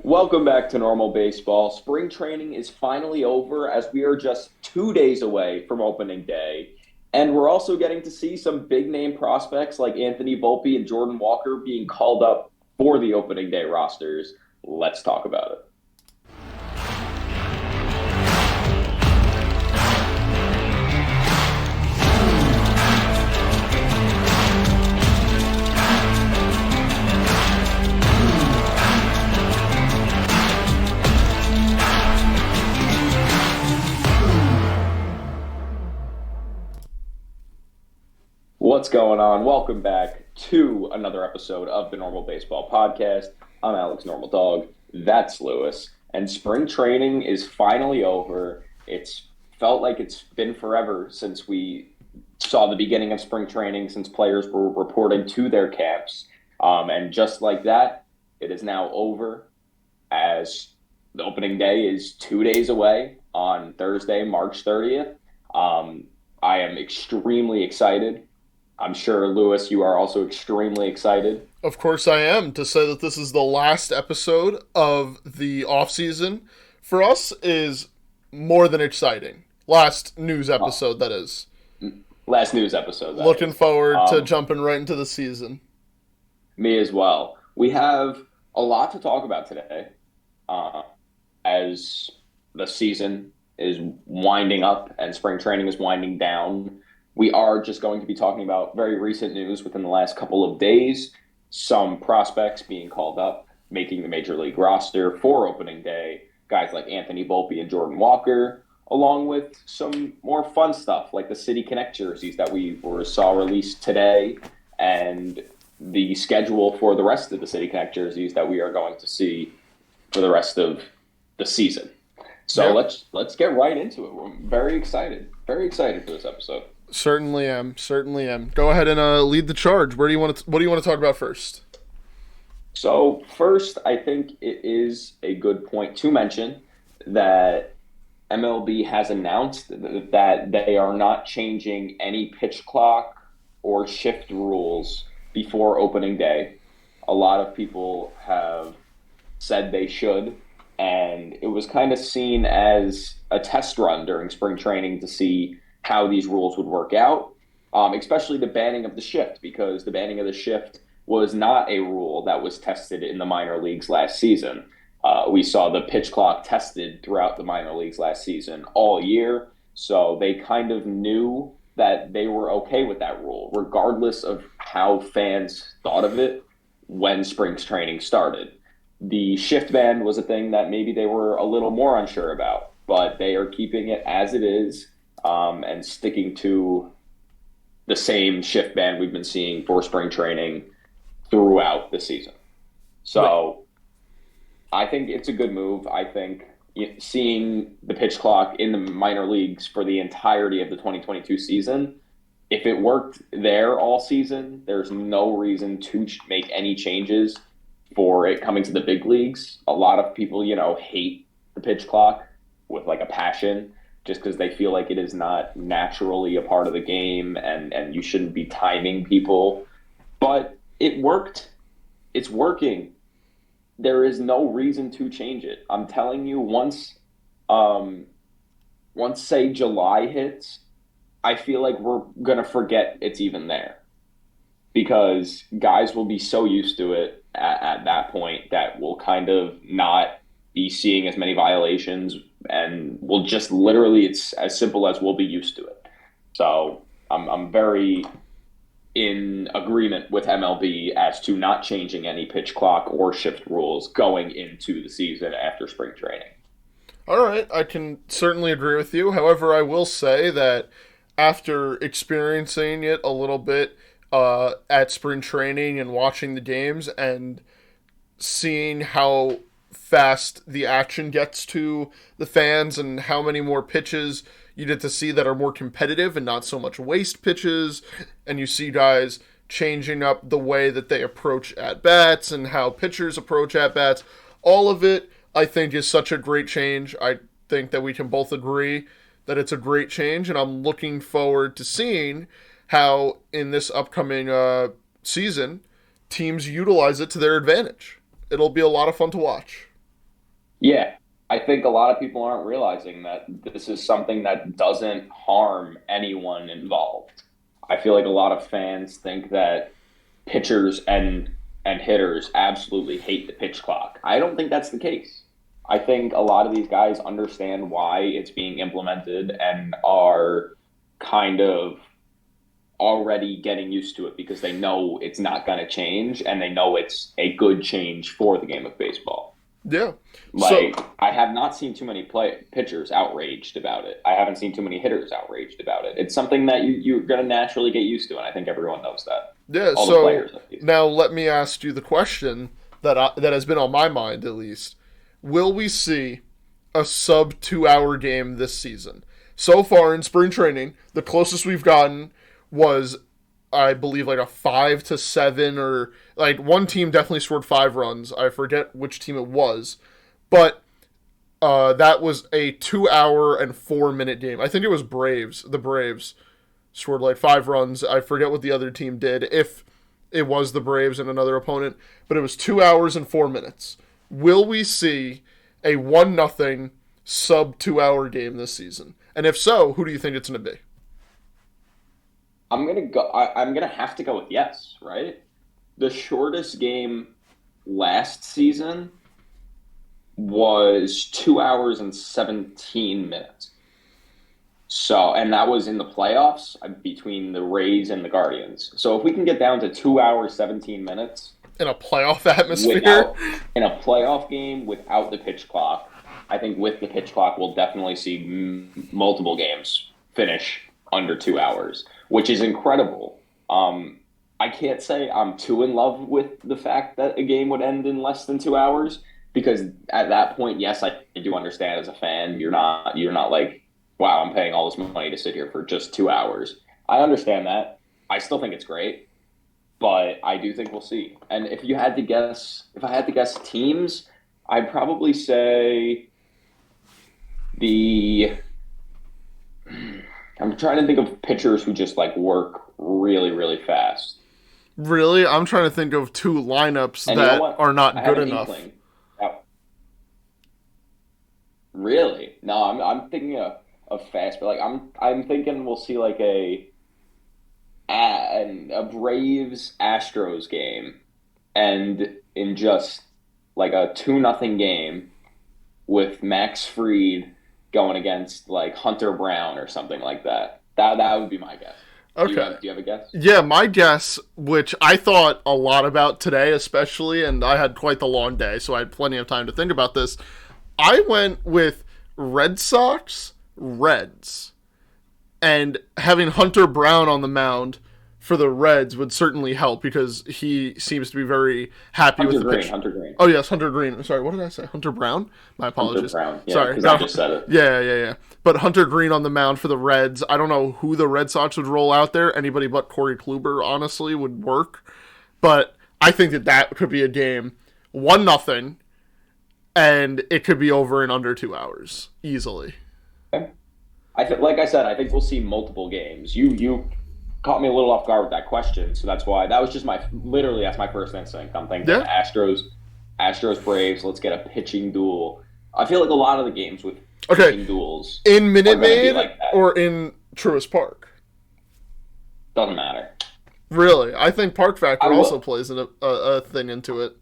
Welcome back to normal baseball. Spring training is finally over as we are just 2 days away from opening day. And we're also getting to see some big name prospects like Anthony Volpe and Jordan Walker being called up for the opening day rosters. Let's talk about it. What's going on? Welcome back to another episode of the Normal Baseball Podcast. I'm Alex Normal Dog. That's Lewis. And spring training is finally over. It's felt like it's been forever since we saw the beginning of spring training, since players were reporting to their camps. And just like that, it is now over as the opening day is 2 days away on Thursday, March 30th. I am extremely excited. I'm sure, Lewis, you are also extremely excited. Of course I am. To say that this is the last episode of the off season for us is more than exciting. Last news Oh, episode, that is. last news episode, that Looking is. forward to Um, jumping right into the season. Me as well. We have a lot to talk about today uh, as the season is winding up and spring training is winding down. We are just going to be talking about very recent news within the last couple of days. Some prospects being called up, making the major league roster for opening day. Guys like Anthony Volpe and Jordan Walker, along with some more fun stuff like the City Connect jerseys that saw released today, and the schedule for the rest of the City Connect jerseys that we are going to see for the rest of the season. So Yeah, let's get right into it. We're very excited for this episode. certainly am. Certainly am. Go ahead and lead the charge. What do you want to talk about first? So first, I think it is a good point to mention that MLB has announced that they are not changing any pitch clock or shift rules before opening day. A lot of people have said they should, and it was kind of seen as a test run during spring training to see how these rules would work out, especially the banning of the shift, because the banning of the shift was not a rule that was tested in the minor leagues last season. We saw the pitch clock tested throughout the minor leagues last season all year, so they kind of knew that they were okay with that rule, regardless of how fans thought of it when spring training started. The shift ban was a thing that maybe they were a little more unsure about, but they are keeping it as it is, and sticking to the same shift ban we've been seeing for spring training throughout the season. Right. So I think it's a good move. I think seeing the pitch clock in the minor leagues for the entirety of the 2022 season, if it worked there all season, there's no reason to make any changes for it coming to the big leagues. A lot of people, hate the pitch clock with like a passion just because they feel like it is not naturally a part of the game, and you shouldn't be timing people. But it worked. It's working. There is no reason to change it. I'm telling you, um, once say July hits, I feel like we're gonna forget it's even there because guys will be so used to it at that point that we'll kind of not be seeing as many violations, and we'll just literally, it's as simple as we'll be used to it. So I'm very in agreement with MLB as to not changing any pitch clock or shift rules going into the season after spring training. All right, I can certainly agree with you. However, I will say that after experiencing it a little bit at spring training and watching the games and seeing how fast the action gets to the fans and how many more pitches you get to see that are more competitive and not so much waste pitches, and you see guys changing up the way that they approach at bats and how pitchers approach at bats. All of it, I think, is such a great change. I think that we can both agree that it's a great change, and I'm looking forward to seeing how in this upcoming season teams utilize it to their advantage. It'll be a lot of fun to watch. Yeah, I think a lot of people aren't realizing that this is something that doesn't harm anyone involved. I feel like a lot of fans think that pitchers and hitters absolutely hate the pitch clock. I don't think that's the case. I think a lot of these guys understand why it's being implemented and are kind of already getting used to it because they know it's not going to change and they know it's a good change for the game of baseball. Yeah. So Like I have not seen too many play pitchers outraged about it. I haven't seen too many hitters outraged about it. It's something that you're going to naturally get used to, and I think everyone knows that. yeah. All the So players, at least. now let me ask you the question that has been on my mind at least. Will we see a sub 2 hour game this season? So far in spring training, the closest we've gotten was, I believe, like a 5-7, or like one team definitely scored 5 runs. I forget which team it was, but that was a 2 hour and 4 minute game. I think it was Braves. The Braves scored like 5 runs. I forget what the other team did, if it was the Braves and another opponent, but it was 2 hours and 4 minutes. Will we see a 1-0 sub 2 hour game this season? And if so, who do you think it's going to be? I'm gonna go. I'm gonna have to go with yes. Right. The shortest game last season was 2 hours and 17 minutes. So, and that was in the playoffs between the Rays and the Guardians. So, if we can get down to 2 hours, 17 minutes In a playoff atmosphere? without, in a playoff game without the pitch clock, I think with the pitch clock, we'll definitely see multiple games finish under 2 hours, which is incredible. I can't say I'm too in love with the fact that a game would end in less than 2 hours because at that point, yes, I do understand as a fan, you're not like, wow, I'm paying all this money to sit here for just 2 hours. I understand that. I still think it's great, but I do think we'll see. And if I had to guess teams, I'd probably say the. I'm trying to think of pitchers who just like work really, really fast. Really? I'm trying to think of two lineups And you know that what? are not I have good an enough. inkling. Really? No, I'm thinking of fast, but like I'm thinking we'll see like a Braves Astros game, and in just like a 2-0 game with Max Fried going against like Hunter Brown or something like that. That would be my guess. Okay. Do you have a guess? Yeah, my guess, which I thought a lot about today, especially, and I had quite the long day, so I had plenty of time to think about this. I went with Red Sox, Reds, and having Hunter Brown on the mound for the Reds would certainly help because he seems to be very happy with Hunter the Green, pitch. Hunter Green, Oh yes, Hunter Green. I'm sorry, what did I say? Hunter Brown? My Hunter apologies. Brown. Yeah, Sorry. because I just said it. Yeah. But Hunter Green on the mound for the Reds. I don't know who the Red Sox would roll out there. Anybody but Corey Kluber, honestly, would work. But I think that could be a game 1-0, and it could be over in under 2 hours easily. Like I said, I think we'll see multiple games. You caught me a little off guard with that question, so that's why that was just my literally that's my first instinct. I'm thinking Yeah. Astros Braves. Let's get a pitching duel. I feel like a lot of the games with Okay. pitching duels In are Minute going to be Maid like that. or in Truist Park? Doesn't matter. Really, I think Park I Factor also will. plays a thing into it.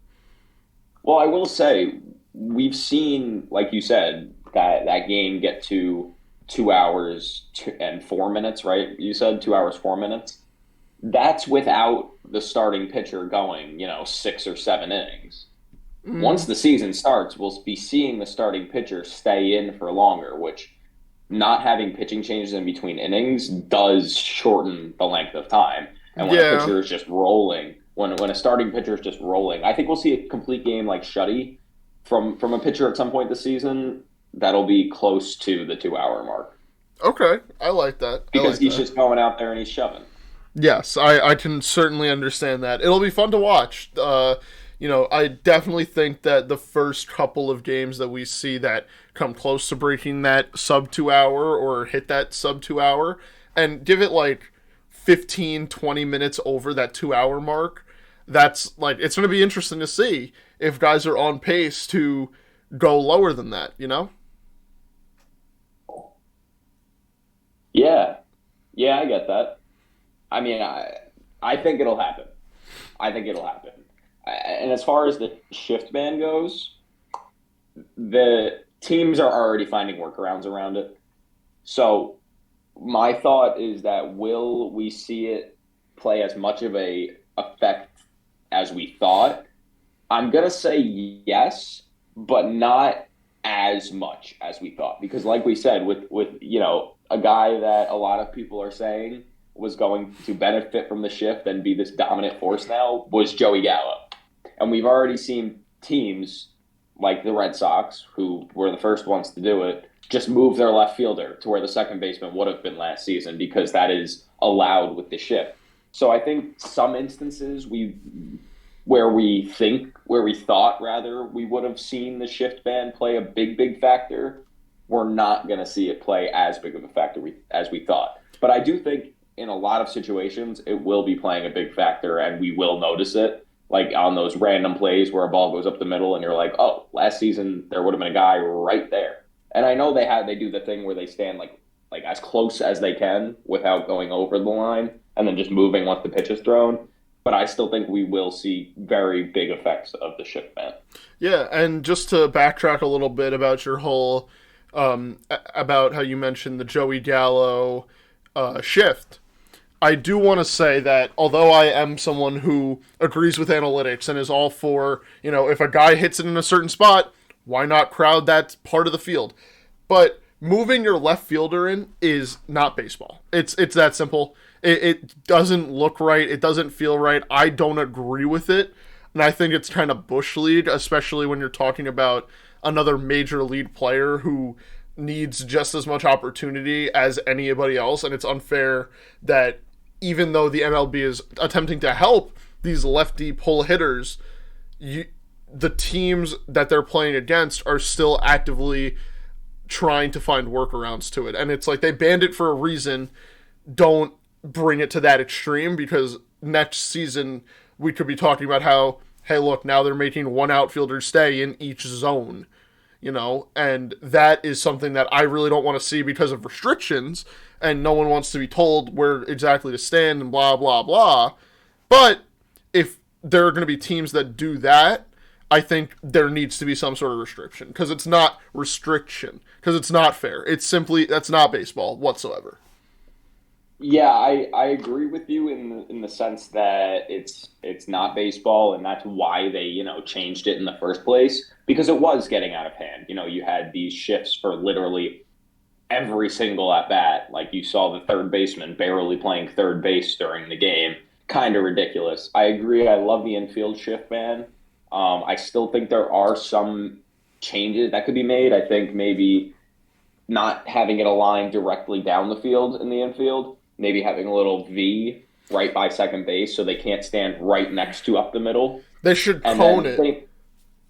Well, I will say we've seen, like you said, that game get to 2 hours and 4 minutes, right? You said 2 hours 4 minutes. That's without the starting pitcher going, 6 or 7 innings. Once Mm, the season starts, we'll be seeing the starting pitcher stay in for longer, which not having pitching changes in between innings does shorten the length of time. And when a yeah. pitcher is just rolling, when a starting pitcher is just rolling, I think we'll see a complete game like Shuddy from a pitcher at some point this season. That'll be close to the 2 hour mark Okay, I like that. I because like he's that. just going out there and he's shoving. Yes, I can certainly understand that. It'll be fun to watch. I definitely think that the first couple of games that we see that come close to breaking that sub 2 hour or hit that sub 2 hour and give it like 15, 20 minutes over that 2 hour mark, that's like, it's going to be interesting to see if guys are on pace to go lower than that, you know? Yeah, yeah, I get that. I mean, I think it'll happen. I think it'll happen. And as far as the shift ban goes, the teams are already finding workarounds around it. So my thought is that will we see it play as much of a effect as we thought? I'm gonna say yes, but not as much as we thought. Because like we said, with a guy that a lot of people are saying was going to benefit from the shift and be this dominant force now was Joey Gallo. And we've already seen teams like the Red Sox, who were the first ones to do it, just move their left fielder to where the second baseman would have been last season because that is allowed with the shift. So I think some instances where we thought rather we would have seen the shift ban play a big factor, we're not going to see it play as big of a factor as we thought. But I do think in a lot of situations it will be playing a big factor and we will notice it, like on those random plays where a ball goes up the middle and you're like, oh, last season there would have been a guy right there. And I know they do the thing where they stand like as close as they can without going over the line and then just moving once the pitch is thrown. But I still think we will see very big effects of the shift ban. Yeah, and just to backtrack a little bit about your whole about how you mentioned the Joey Gallo shift. I do want to say that although I am someone who agrees with analytics and is all for, if a guy hits it in a certain spot, why not crowd that part of the field? But moving your left fielder in is not baseball. It's that simple. It doesn't look right. It doesn't feel right. I don't agree with it. And I think it's kind of bush league, especially when you're talking about another major league player who needs just as much opportunity as anybody else. And it's unfair that even though the MLB is attempting to help these lefty pull hitters, the teams that they're playing against are still actively trying to find workarounds to it. And it's like they banned it for a reason. Don't bring it to that extreme because next season we could be talking about how, hey, look, now they're making one outfielder stay in each zone, and that is something that I really don't want to see because of restrictions, and no one wants to be told where exactly to stand and blah, blah, blah. But if there are going to be teams that do that, I think there needs to be some sort of restriction because it's not restriction, because it's not fair. It's simply, that's not baseball whatsoever. Yeah, I agree with you in the sense that it's not baseball and that's why they, changed it in the first place because it was getting out of hand. You had these shifts for literally every single at bat. Like you saw the third baseman barely playing third base during the game. Kind of ridiculous. I agree. I love the infield shift ban. I still think there are some changes that could be made. I think maybe not having it aligned directly down the field in the infield, maybe having a little V right by second base so they can't stand right next to up the middle. They should And cone then it. they, Like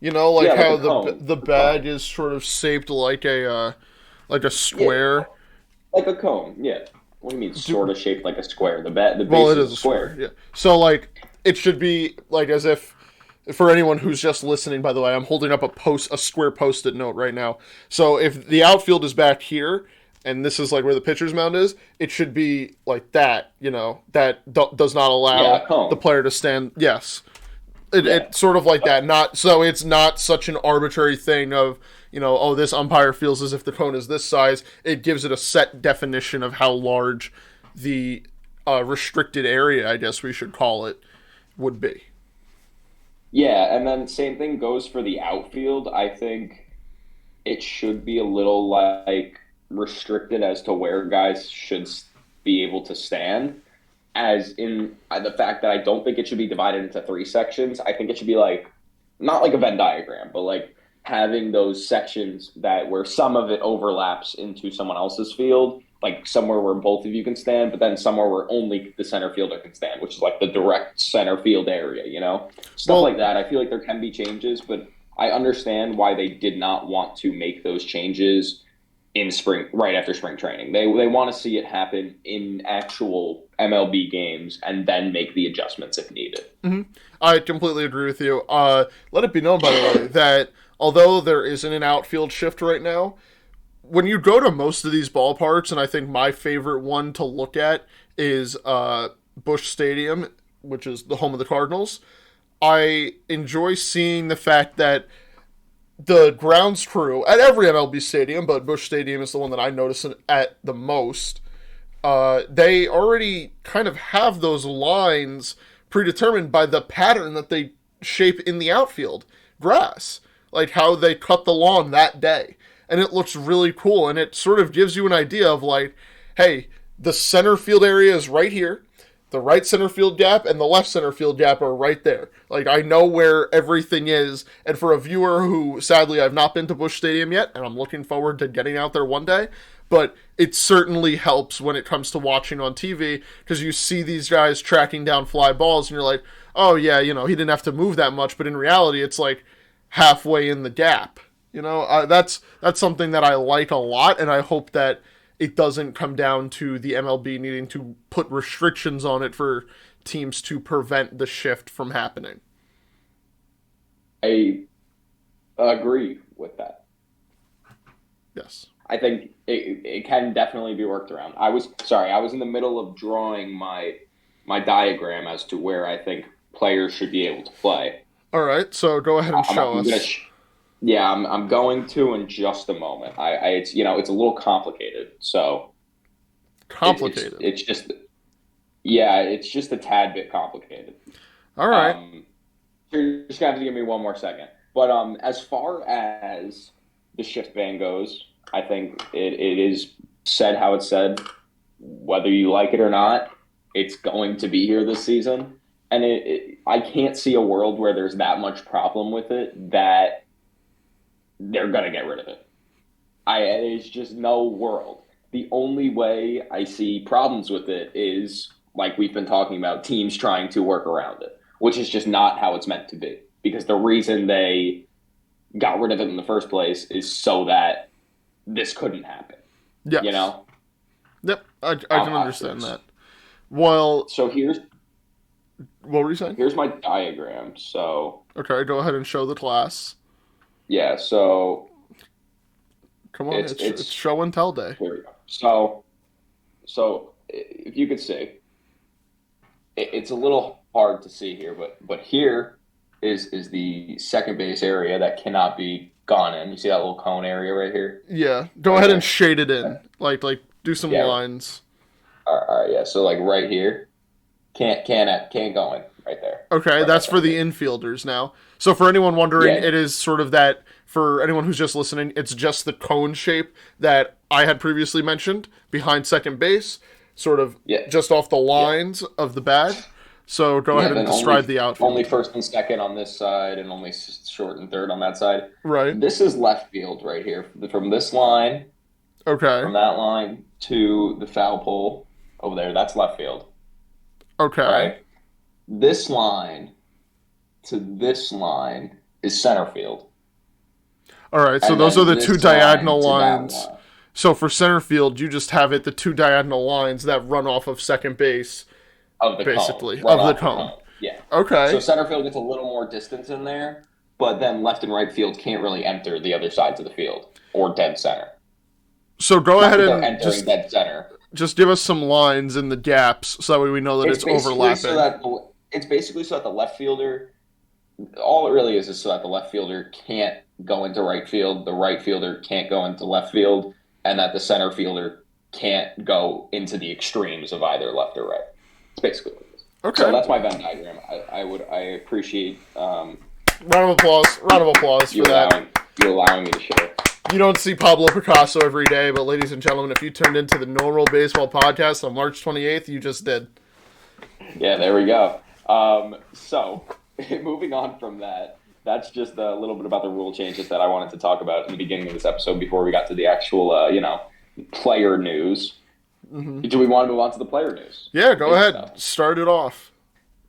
yeah, like how a cone, the a cone. bag is sort of shaped like a Yeah, square. like a cone. Yeah. What do you mean, sort Do, of shaped like a square? The well, base it is is a a square. square. Yeah. So it should be like as if for anyone who's just listening. By the way, I'm holding up a square post-it note right now. So if the outfield is back here. And this is like where the pitcher's mound is. It should be like that, that does not Yeah, allow a the cone. player to stand. Yes, Yeah. it's sort of like that. Not so it's not such an arbitrary thing of oh, this umpire feels as if the cone is this size. It gives it a set definition of how large the restricted area, I guess we should call it, would be. Yeah, and then same thing goes for the outfield. I think it should be a little like restricted as to where guys should be able to stand. As in the fact that I don't think it should be divided into three sections. I think it should be like not like a Venn diagram, but like having those sections that where some of it overlaps into someone else's field, like somewhere where both of you can stand, but then somewhere where only the center fielder can stand, which is like the direct center field area, stuff Well, like that. I feel like there can be changes, but I understand why they did not want to make those changes in spring, right after spring training. They want to see it happen in actual MLB games and then make the adjustments if needed. I completely agree with you. Let it be known, by the way, that although there isn't an outfield shift right now, when you go to most of these ballparks, and I think my favorite one to look at is Busch Stadium, which is the home of the Cardinals. I enjoy seeing the fact that the grounds crew at every MLB stadium, but Busch Stadium is the one that I notice it at the most. They already kind of have those lines predetermined by the pattern that they shape in the outfield grass, like how they cut the lawn that day, and it looks really cool. And it sort of gives you an idea of like, hey, the center field area is right here, the right center field gap and the left center field gap are right there. Like, I know where everything is. And for a viewer who, sadly, I've not been to Busch Stadium yet, and I'm looking forward to getting out there one day, but it certainly helps when it comes to watching on TV because you see these guys tracking down fly balls and you're like, oh, yeah, he didn't have to move that much. But in reality, it's like halfway in the gap. That's something that I like a lot, and I hope that it doesn't come down to the MLB needing to put restrictions on it for teams to prevent the shift from happening. I agree with that. Yes. I think it can definitely be worked around. I was in the middle of drawing my diagram as to where I think players should be able to play. All right, so go ahead and show us. Yeah, I'm going to in just a moment. It's it's a little complicated, so complicated. It's just yeah, it's just a tad bit complicated. All right. You're just gonna have to give me one more second. But as far as the shift ban goes, I think it is said how it's said. Whether you like it or not, it's going to be here this season, and I can't see a world where there's that much problem with it that they're going to get rid of it. There's just no world. The only way I see problems with it is, like we've been talking about, teams trying to work around it, which is just not how it's meant to be. Because the reason they got rid of it in the first place is so that this couldn't happen. Yes. Yep, I can understand that. Well, so what were you saying? Here's my diagram. So okay, go ahead and show the class. Yeah, so come on, it's show and tell day. Here we go. So if you could see, it's a little hard to see here, but here is the second base area that cannot be gone in. You see that little cone area right here? Yeah, go ahead and shade it in, like do some lines. All right, yeah. So like right here, can't go in right there. Okay, that's for the infielders now. So for anyone wondering, it is sort of that, for anyone who's just listening, it's just the cone shape that I had previously mentioned behind second base, sort of just off the lines of the bag. So go ahead and describe the outfield. Only first and second on this side and only short and third on that side. Right. This is left field right here. From this line, from that line to the foul pole over there, that's left field. Okay. Right? This line to this line is center field. All right, so those are the two diagonal lines. So for center field, you just have the two diagonal lines that run off of second base, of the basically cone. Of the cone. Yeah. Okay. So center field gets a little more distance in there, but then left and right field can't really enter the other sides of the field or dead center. So go ahead and entering dead center. Just give us some lines in the gaps so that way we know that it's overlapping. It's basically so that the left fielder, all it really is so that the left fielder can't go into right field, the right fielder can't go into left field, and that the center fielder can't go into the extremes of either left or right. It's basically what it is. Okay. So that's my Venn diagram. I appreciate round of applause for that. You allowing me to share. You don't see Pablo Picasso every day, but ladies and gentlemen, if you turned into the Normal Baseball Podcast on March 28th, you just did. Yeah, there we go. So, moving on from that, that's just a little bit about the rule changes that I wanted to talk about in the beginning of this episode before we got to the actual, player news. Mm-hmm. Do we want to move on to the player news? Yeah, go ahead. Start it off.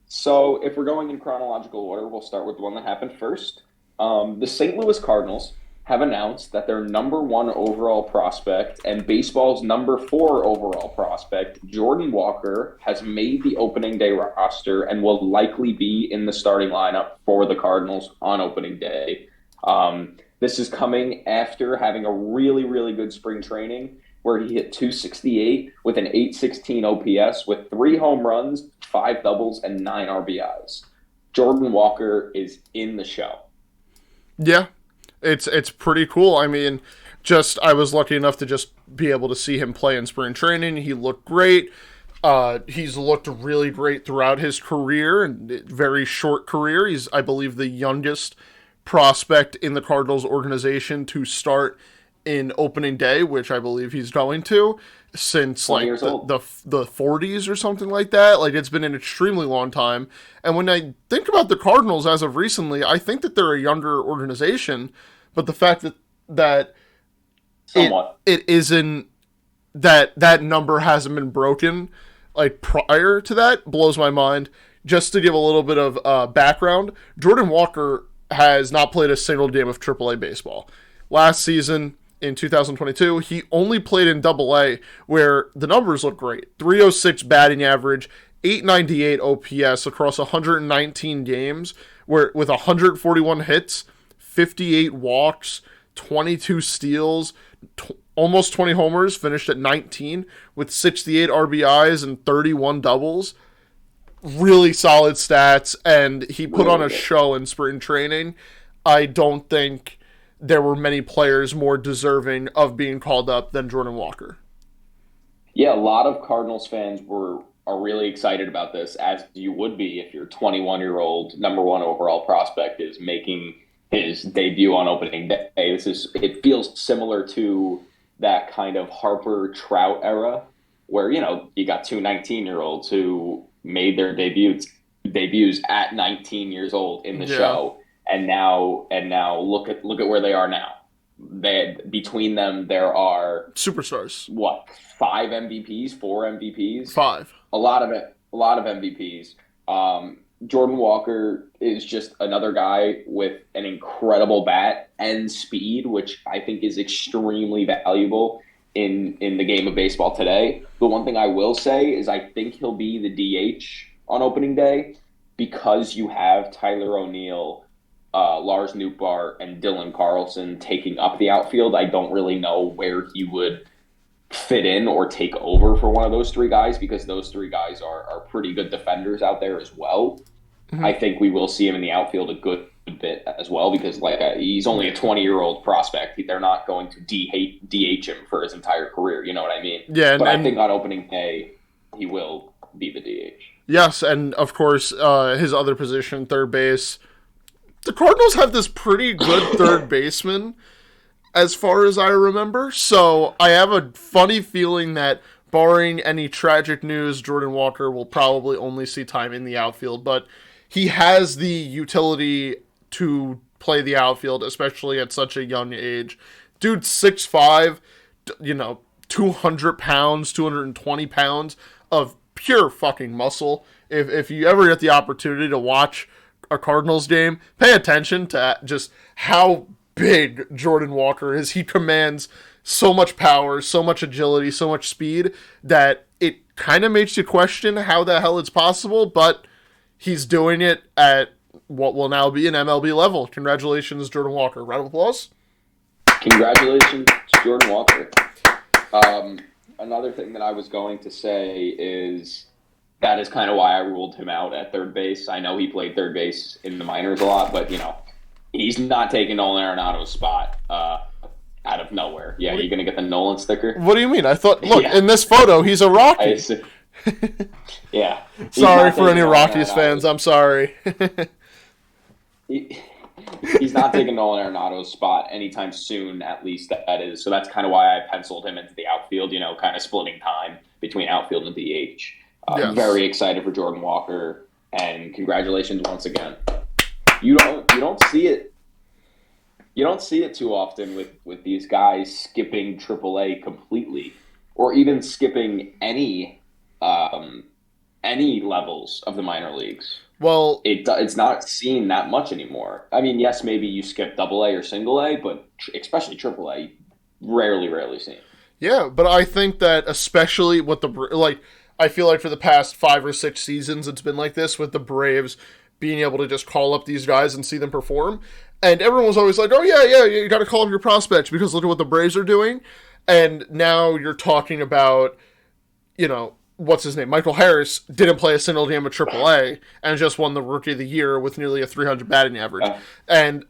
So, if we're going in chronological order, we'll start with the one that happened first. The St. Louis Cardinals have announced that their number 1 overall prospect and baseball's number 4 overall prospect, Jordan Walker, has made the opening day roster and will likely be in the starting lineup for the Cardinals on opening day. This is coming after having a really, really good spring training where he hit 268 with an 816 OPS with 3 home runs, 5 doubles, and 9 RBIs. Jordan Walker is in the show. Yeah, it's pretty cool. I mean, just I was lucky enough to just be able to see him play in spring training. He looked great. He's looked really great throughout his career and very short career. He's, I believe, the youngest prospect in the Cardinals organization to start in opening day, which I believe he's going to since 20 like years old. the 40s or something like that. Like it's been an extremely long time. And when I think about the Cardinals as of recently, I think that they're a younger organization, but the fact that Somewhat. it isn't that number hasn't been broken like prior to that blows my mind. Just to give a little bit of background, Jordan Walker has not played a single game of AAA baseball. Last season in 2022, he only played in AA, where the numbers look great: 306 batting average, 898 OPS across 119 games, where with 141 hits, 58 walks, 22 steals, almost 20 homers, finished at 19 with 68 RBIs and 31 doubles. Really solid stats, and he put on Really a good. show in spring training. I don't think there were many players more deserving of being called up than Jordan Walker. Yeah, a lot of Cardinals fans are really excited about this, as you would be if your 21-year-old number one overall prospect is making his debut on opening day. It feels similar to that kind of Harper Trout era where, you got two 19-year-olds who made their debuts at 19 years old in the Yeah, show. And now look at where they are now. Between them there are superstars. what, 5 MVPs, 4 MVPs, Five. a lot of MVPs. Jordan Walker is just another guy with an incredible bat and speed, which I think is extremely valuable in the game of baseball today. The one thing I will say is I think he'll be the DH on opening day because you have Tyler O'Neill, Lars Nootbaar, and Dylan Carlson taking up the outfield. I don't really know where he would fit in or take over for one of those three guys because those three guys are pretty good defenders out there as well. Mm-hmm. I think we will see him in the outfield a good bit as well because he's only a 20-year-old prospect. They're not going to DH him for his entire career. You know what I mean? Yeah, But I think on opening day, he will be the DH. yes, and of course, his other position, third base. The Cardinals have this pretty good third baseman, as far as I remember. So I have a funny feeling that, barring any tragic news, Jordan Walker will probably only see time in the outfield. But he has the utility to play the outfield, especially at such a young age. Dude's 6'5", 200 pounds, 220 pounds of pure fucking muscle. If you ever get the opportunity to watch a Cardinals game, pay attention to just how big Jordan Walker is. He commands so much power, so much agility, so much speed that it kind of makes you question how the hell it's possible, but he's doing it at what will now be an MLB level. Congratulations, Jordan Walker. Round of applause. Congratulations, Jordan Walker. Another thing that I was going to say is that is kind of why I ruled him out at third base. I know he played third base in the minors a lot, but he's not taking Nolan Arenado's spot out of nowhere. Yeah, you're gonna get the Nolan sticker. What do you mean? I thought, look, Yeah. in this photo, he's a Rocky. Yeah. Sorry for any Rockies fans. I'm sorry. He's not taking Nolan Arenado's spot anytime soon, at least that is. So that's kind of why I penciled him into the outfield, kind of splitting time between outfield and DH. Yes. Very excited for Jordan Walker, and congratulations once again. You don't see it. You don't see it too often with these guys skipping AAA completely, or even skipping any levels of the minor leagues. Well, It's not seen that much anymore. I mean, yes, maybe you skip AA or single A, but especially AAA, rarely seen. yeah, but I think that especially with I feel like for the past 5 or 6 seasons, it's been like this with the Braves being able to just call up these guys and see them perform. And everyone was always like, oh, yeah, you got to call up your prospects because look at what the Braves are doing. And now you're talking about, what's his name? Michael Harris didn't play a single game of AAA and just won the Rookie of the Year with nearly a 300 batting average. And,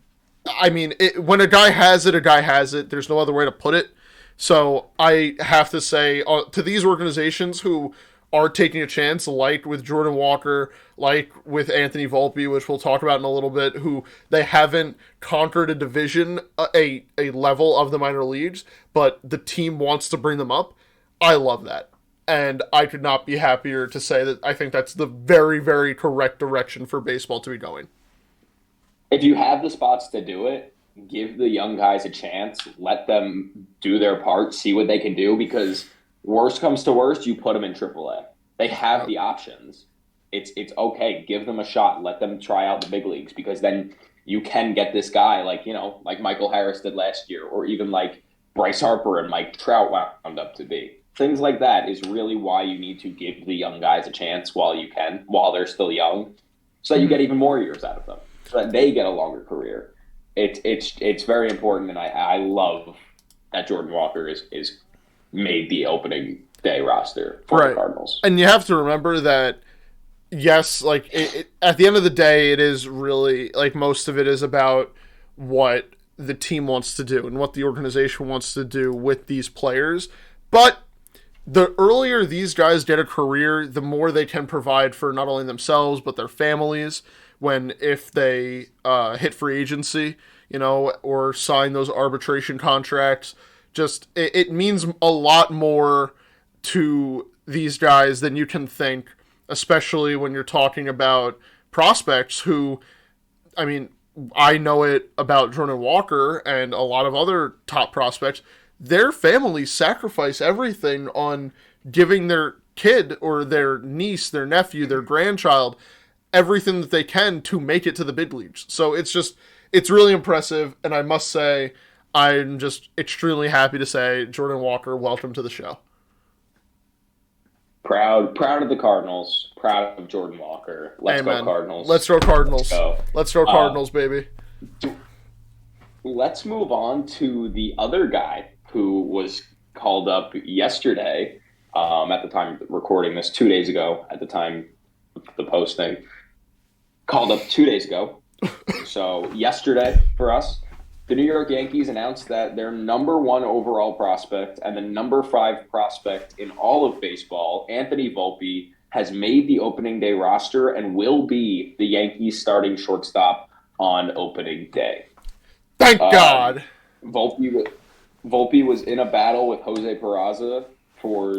I mean, when a guy has it, a guy has it. There's no other way to put it. So I have to say to these organizations who are taking a chance, like with Jordan Walker, like with Anthony Volpe, which we'll talk about in a little bit, who they haven't conquered a division, a level of the minor leagues, but the team wants to bring them up. I love that. And I could not be happier to say that I think that's the very, very correct direction for baseball to be going. If you have the spots to do it, give the young guys a chance. Let them do their part, see what they can do, because worst comes to worst, you put them in AAA. They have the options. It's okay. Give them a shot. Let them try out the big leagues, because then you can get this guy like Michael Harris did last year, or even like Bryce Harper and Mike Trout wound up to be. Things like that is really why you need to give the young guys a chance while you can, while they're still young, so that you get even more years out of them, so that they get a longer career. It's very important, and I love that Jordan Walker is made the opening day roster for the Cardinals. And you have to remember that, yes, like at the end of the day, it is really like most of it is about what the team wants to do and what the organization wants to do with these players. But the earlier these guys get a career, the more they can provide for not only themselves but their families if they hit free agency, or sign those arbitration contracts. Just it means a lot more to these guys than you can think, especially when you're talking about prospects who, I mean, I know it about Jordan Walker and a lot of other top prospects. Their families sacrifice everything on giving their kid or their niece, their nephew, their grandchild everything that they can to make it to the big leagues. So it's really impressive, and I must say, I'm just extremely happy to say, Jordan Walker, welcome to the show. Proud of the Cardinals. Proud of Jordan Walker. Let's go Cardinals. Let's go Cardinals. Let's go Cardinals, baby. Let's move on to the other guy who was called up yesterday, at the time of recording this, 2 days ago, at the time of the posting. Called up 2 days ago. So yesterday for us, the New York Yankees announced that their number 1 overall prospect and the number 5 prospect in all of baseball, Anthony Volpe, has made the opening day roster and will be the Yankees starting shortstop on opening day. Thank God. Volpe was in a battle with Jose Peraza for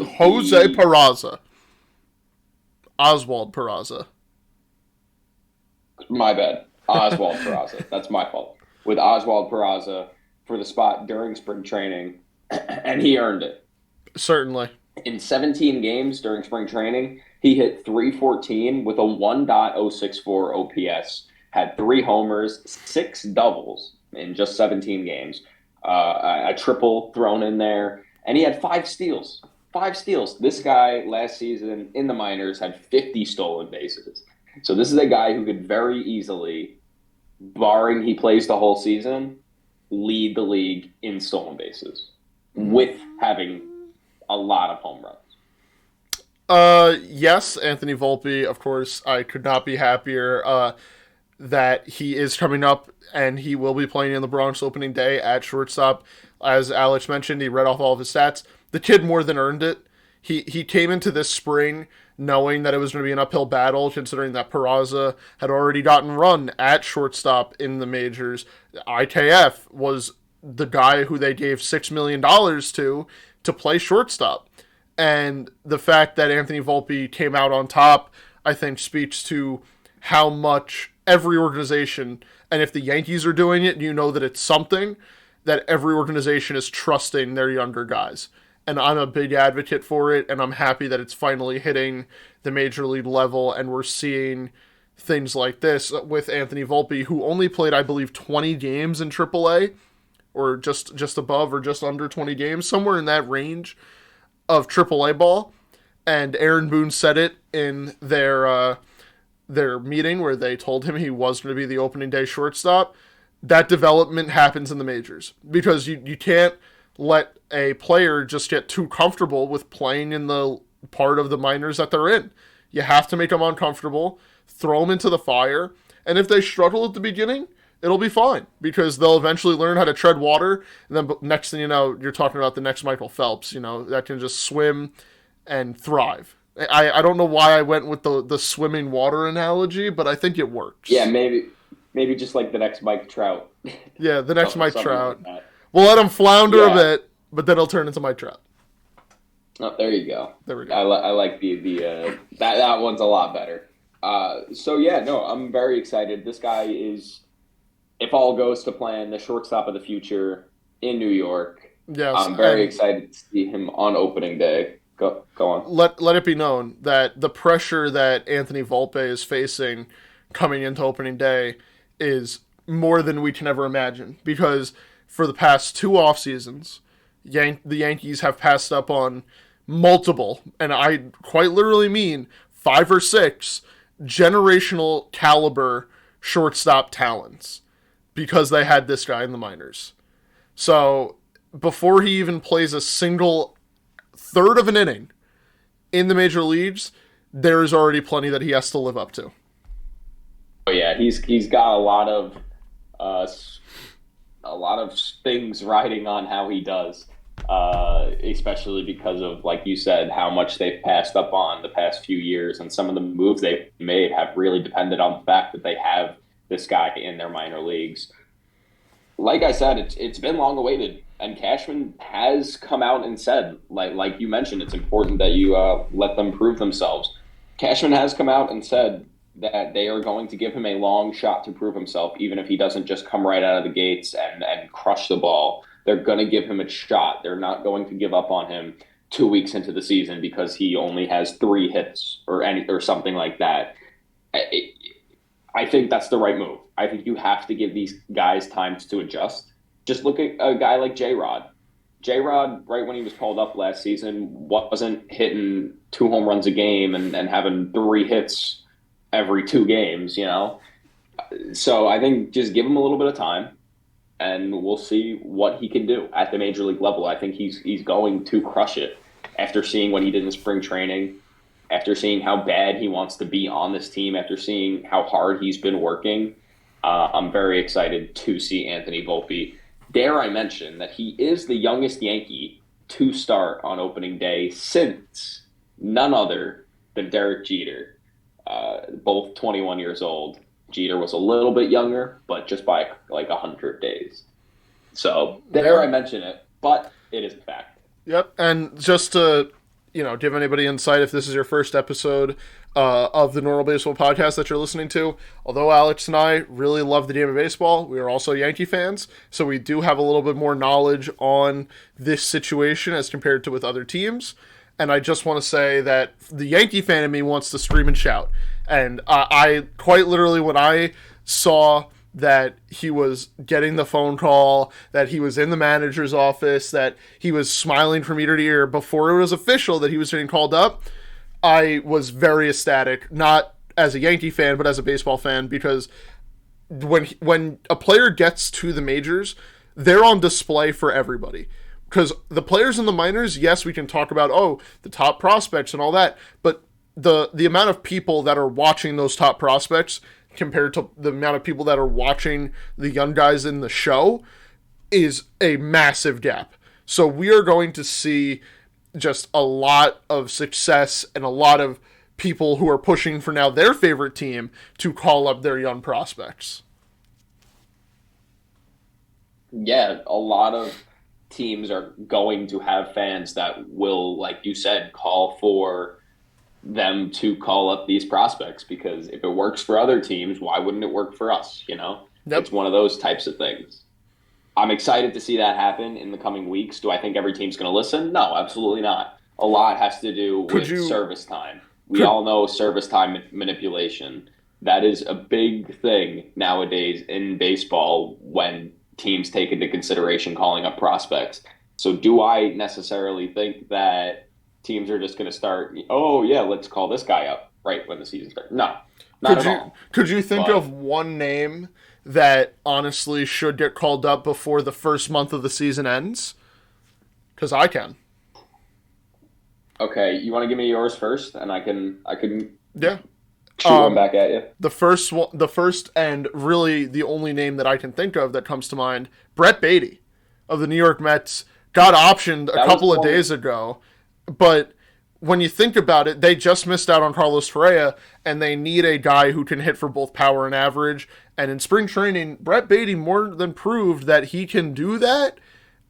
Oswald Peraza. My bad. Oswald Peraza. That's my fault. With Oswald Peraza for the spot during spring training, and he earned it. Certainly. In 17 games during spring training, he hit .314 with a 1.064 OPS, had 3 homers, 6 doubles in just 17 games, a triple thrown in there, and he had 5 steals. 5 steals. This guy last season in the minors had 50 stolen bases. So this is a guy who could very easily, barring he plays the whole season, lead the league in stolen bases with having a lot of home runs. Yes, Anthony Volpe, of course. I could not be happier that he is coming up and he will be playing in the Bronx opening day at shortstop. As Alex mentioned, he read off all of his stats. The kid more than earned it. He came into this spring knowing that it was going to be an uphill battle, considering that Peraza had already gotten run at shortstop in the majors. IKF was the guy who they gave $6 million to play shortstop. And the fact that Anthony Volpe came out on top, I think, speaks to how much every organization, and if the Yankees are doing it, you know that it's something, that every organization is trusting their younger guys. And I'm a big advocate for it, and I'm happy that it's finally hitting the major league level, and we're seeing things like this with Anthony Volpe, who only played, I believe, 20 games in AAA, or just above or just under 20 games, somewhere in that range of AAA ball. And Aaron Boone said it in their their meeting where they told him he was going to be the opening day shortstop, that development happens in the majors because you can't let a player just get too comfortable with playing in the part of the minors that they're in. You have to make them uncomfortable, throw them into the fire, and if they struggle at the beginning, it'll be fine because they'll eventually learn how to tread water. And then next thing you know, you're talking about the next Michael Phelps, that can just swim and thrive. I don't know why I went with the swimming water analogy, but I think it Yeah, works. maybe just like the next Mike Trout, Yeah, the next Mike something Trout. like that. We'll let him flounder a Yeah. bit, but then he'll turn into Mike Trout. Oh, there you go. There we go. I like the that one's a lot better. So yeah, no, I'm very excited. This guy is, if all goes to plan, the shortstop of the future in New York. Yes, I'm very and excited to see him on opening day. Go on. let it be known that the pressure that Anthony Volpe is facing coming into opening day is more than we can ever imagine because for the past two off seasons, the Yankees have passed up on multiple, and I quite literally mean five or six generational caliber shortstop talents because they had this guy in the minors. So before he even plays a single third of an inning in the major leagues, there's already plenty that he has to live up to. But yeah, he's got uh, a lot of things riding on how he does, especially because of, like you said, how much they've passed up on the past few years, and some of the moves they've made have really depended on the fact that they have this guy in their minor leagues. Like I said, it's been long awaited, and Cashman has come out and said, like you mentioned, it's important that you let them prove themselves. Cashman has come out and said that they are going to give him a long shot to prove himself, even if he doesn't just come right out of the gates and crush the ball. They're going to give him a shot. They're not going to give up on him 2 weeks into the season because he only has 3 hits or something like that. I, I think that's the right move. I think you have to give these guys time to adjust. Just look at a guy like J Rod. J Rod, right when he was called up last season, wasn't hitting 2 home runs a game and having 3 hits every 2 games. So I think just give him a little bit of time and we'll see what he can do at the major league level. I think he's going to crush it after seeing what he did in spring training, after seeing how bad he wants to be on this team, after seeing how hard he's been working. I'm very excited to see Anthony Volpe. Dare I mention that he is the youngest Yankee to start on opening day since none other than Derek Jeter, both 21 years old. Jeter was a little bit younger, but just by like 100 days. So dare Yeah. I mention it, but it is a fact. Yep. And just to, give anybody insight, if this is your first episode of the Normal Baseball podcast that you're listening to, although Alex and I really love the game of baseball, we are also Yankee fans, so we do have a little bit more knowledge on this situation as compared to with other teams. And I just want to say that the Yankee fan in me wants to scream and shout. And I quite literally, when I saw that he was getting the phone call, that he was in the manager's office, that he was smiling from ear to ear before it was official that he was getting called up, I was very ecstatic, not as a Yankee fan, but as a baseball fan, because when a player gets to the majors, they're on display for everybody. Because the players in the minors, yes, we can talk about the top prospects and all that, but the amount of people that are watching those top prospects compared to the amount of people that are watching the young guys in the show is a massive gap. So we are going to see just a lot of success and a lot of people who are pushing for now their favorite team to call up their young prospects. Yeah, a lot of teams are going to have fans that will, like you said, call for them to call up these prospects because if it works for other teams, why wouldn't it work for us? Yep. It's one of those types of things. I'm excited to see that happen in the coming weeks. Do I think every team's going to listen? No, absolutely not. A lot has to do Could with you service time. We could all know service time manipulation. That is a big thing nowadays in baseball when teams take into consideration calling up prospects. So, do I necessarily think that teams are just going to start, oh, yeah, let's call this guy up right when the season starts? No. Not at all. Could you think of But one name that honestly should get called up before the first month of the season ends? Because I can. okay, you want to give me yours first, and I can Yeah. shoot one back at you. The first and really the only name that I can think of that comes to mind, Brett Beatty of the New York Mets, got optioned a That was couple of one. days ago, but when you think about it, they just missed out on Carlos Correa, and they need a guy who can hit for both power and average. And in spring training, Brett Beatty more than proved that he can do that,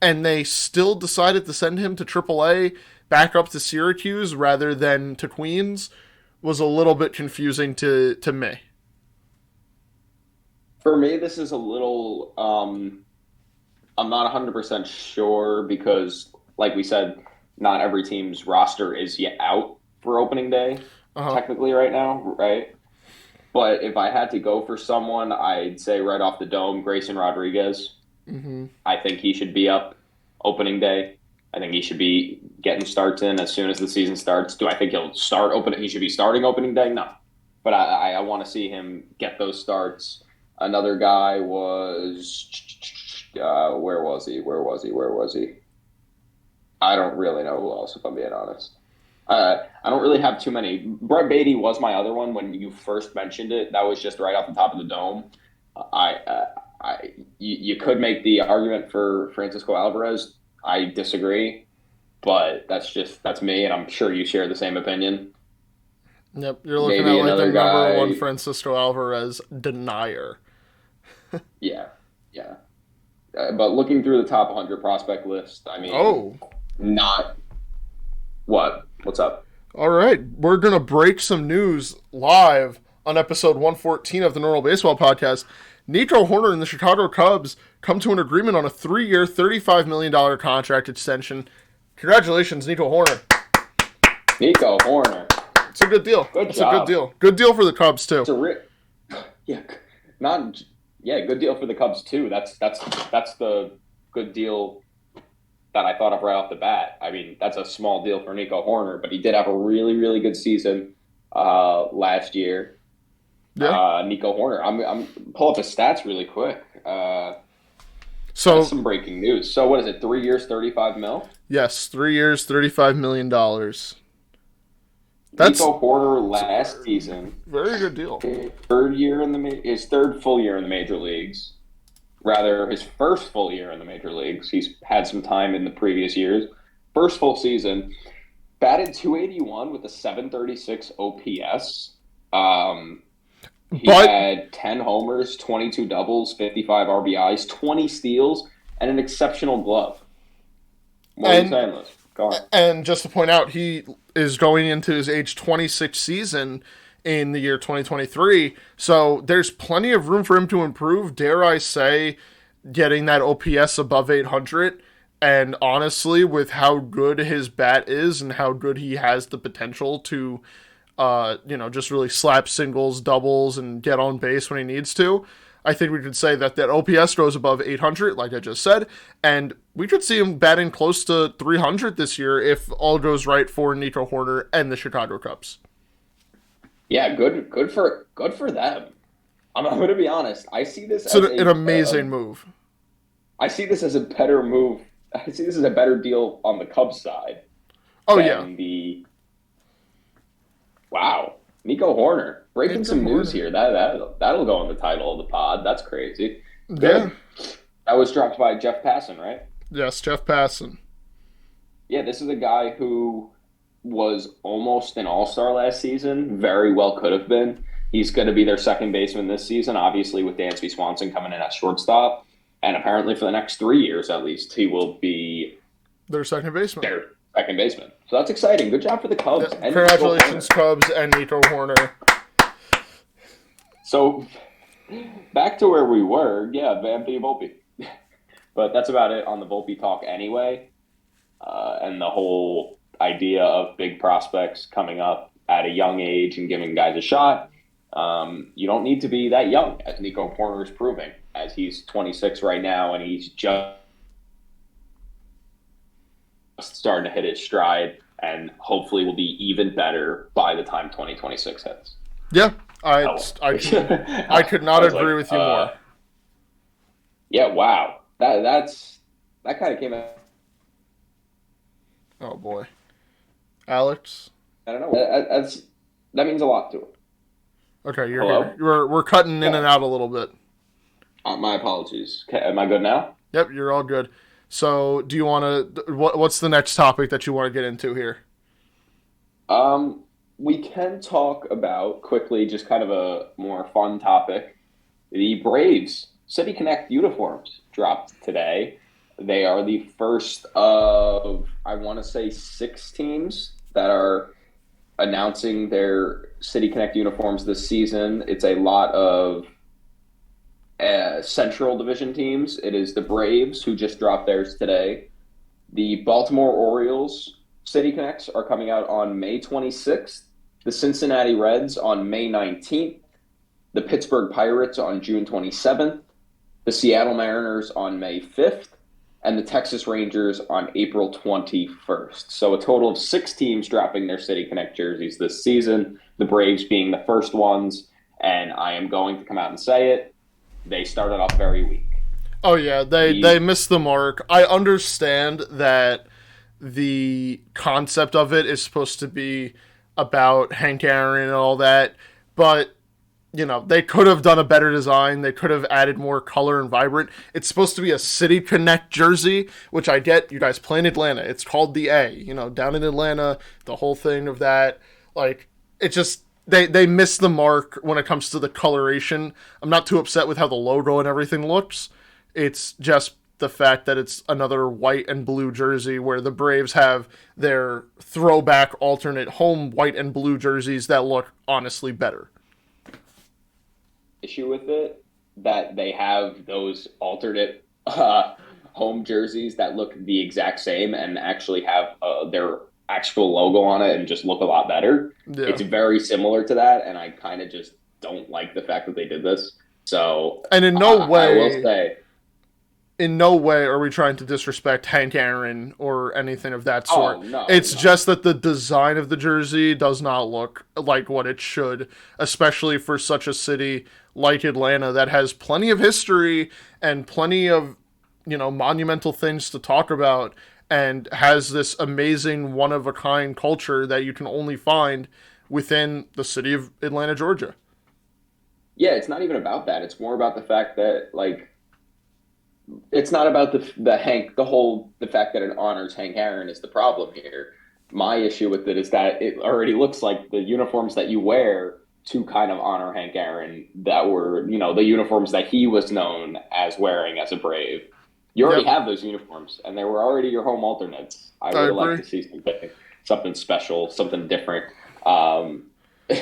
and they still decided to send him to AAA back up to Syracuse rather than to Queens was a little bit confusing to me. For me, this is a little. I'm not 100% sure because, like we said, not every team's roster is yet out for opening day, Uh huh. technically, right now, right? But if I had to go for someone, I'd say right off the dome, Grayson Rodriguez. Mm-hmm. I think he should be up opening day. I think he should be getting starts in as soon as the season starts. Do I think he'll start opening? He should be starting opening day? No, but I want to see him get those starts. Another guy was where was he? Where was he? Where was he? I don't really know who else, if I'm being honest. I don't really have too many. Brett Beatty was my other one when you first mentioned it. That was just right off the top of the dome. I, uh, you could make the argument for Francisco Alvarez. I disagree, but that's me, and I'm sure you share the same opinion. Yep, you're looking at Maybe like the another number one guy. Francisco Alvarez denier. Yeah, yeah. But looking through the top 100 prospect list, I mean, Oh, not what? What's up? all right. We're gonna break some news live on episode 114 of the Normal Baseball Podcast. Nico Horner and the Chicago Cubs come to an agreement on a 3-year, $35 million contract extension. Congratulations, Nico Horner. Nico Horner. It's a good deal. Good It's a good job. deal. Good deal for the Cubs too. It's a yeah, not yeah, good deal for the Cubs too. That's the good deal that I thought of right off the bat. I mean, that's a small deal for Nico Horner, but he did have a really good season last year. Yeah. Nico Horner. I'm pull up his stats really quick. That's So some breaking news. So what is it? 3 years, 35 mil. yes, 3 years, $35 million. That's Nico Horner last season, very good deal. his third full year in the major leagues. Rather, his first full year in the major leagues. He's had some time in the previous years. First full season, batted 281 with a 736 OPS. He But had 10 homers, 22 doubles, 55 RBIs, 20 steals, and an exceptional glove. What are you and saying, Liz? Go on. and just to point out, he is going into his age 26 season in the year 2023. So there's plenty of room for him to improve. Dare I say, getting that OPS above 800. And honestly, with how good his bat is and how good he has the potential to, just really slap singles, doubles, and get on base when he needs to, I think we could say that OPS goes above 800, like I just said, and we could see him batting close to 300 this year if all goes right for Nico Horner and the Chicago Cubs. Yeah, good for them. I'm going to be honest. It's an amazing move. I see this as a better move. I see this as a better deal on the Cubs side Oh yeah, than the wow. Nico Horner breaking Nico some news Horner. here. That'll go on the title of the pod. That's crazy. Yeah, Good. That was dropped by Jeff Passan, right? yes, Jeff Passan. Yeah, this is a guy who was almost an all-star last season. Very well could have been. He's going to be their second baseman this season, obviously with Dansby Swanson coming in at shortstop. And apparently for the next 3 years at least, he will be Their second baseman. their second baseman. So that's exciting. Good job for the Cubs Yeah, and Nico Horner. congratulations, Cubs and Nico Horner. So back to where we were. Yeah, Anthony Volpe. But that's about it on the Volpe talk anyway. And the whole idea of big prospects coming up at a young age and giving guys a shot. You don't need to be that young, as Nico Horner is proving, as he's 26 right now and he's just starting to hit his stride and hopefully will be even better by the time 2026 hits. Yeah, I, Oh, I can I I could not was agree like, with you more. yeah, wow. That kind of came out. Oh boy, Alex. I don't know. That means a lot to it. Okay, you're here. Hello. We're cutting in Yeah. and out a little bit. My apologies. Okay, am I good now? Yep, you're all good. So, do you want to? What's the next topic that you want to get into here? Um, we can talk about quickly, just kind of a more fun topic. The Braves City Connect uniforms dropped today. They are the first of, I want to say, six teams that are announcing their City Connect uniforms this season. It's a lot of Central Division teams. It is the Braves who just dropped theirs today. The Baltimore Orioles City Connects are coming out on May 26th. The Cincinnati Reds on May 19th. The Pittsburgh Pirates on June 27th. The Seattle Mariners on May 5th. And the Texas Rangers on April 21st. So a total of six teams dropping their City Connect jerseys this season, the Braves being the first ones. And I am going to come out and say it. They started off very weak. Oh yeah, they The missed the mark. I understand that the concept of it is supposed to be about Hank Aaron and all that, but they could have done a better design. They could have added more color and vibrant. It's supposed to be a City Connect jersey, which I get. You guys play in Atlanta. It's called the A. Down in Atlanta, the whole thing of that. Like, it just they miss the mark when it comes to the coloration. I'm not too upset with how the logo and everything looks. It's just the fact that it's another white and blue jersey where the Braves have their throwback alternate home white and blue jerseys that look honestly better. issue with it that they have those alternate home jerseys that look the exact same and actually have their actual logo on it and just look a lot better. Yeah. It's very similar to that, and I kind of just don't like the fact that they did this. So And in no I will way say, in no way are we trying to disrespect Hank Aaron or anything of that sort. oh no, It's no, just that the design of the jersey does not look like what it should, especially for such a city like Atlanta that has plenty of history and plenty of, monumental things to talk about and has this amazing one of a kind culture that you can only find within the city of Atlanta, Georgia. yeah, it's not even about that. It's more about the fact that it's not about the fact that it honors Hank Aaron is the problem here. My issue with it is that it already looks like the uniforms that you wear to kind of honor Hank Aaron that were, the uniforms that he was known as wearing as a Brave. You already Yep, have those uniforms, and they were already your home alternates. I I would have liked agree. to see something special, something different. Um,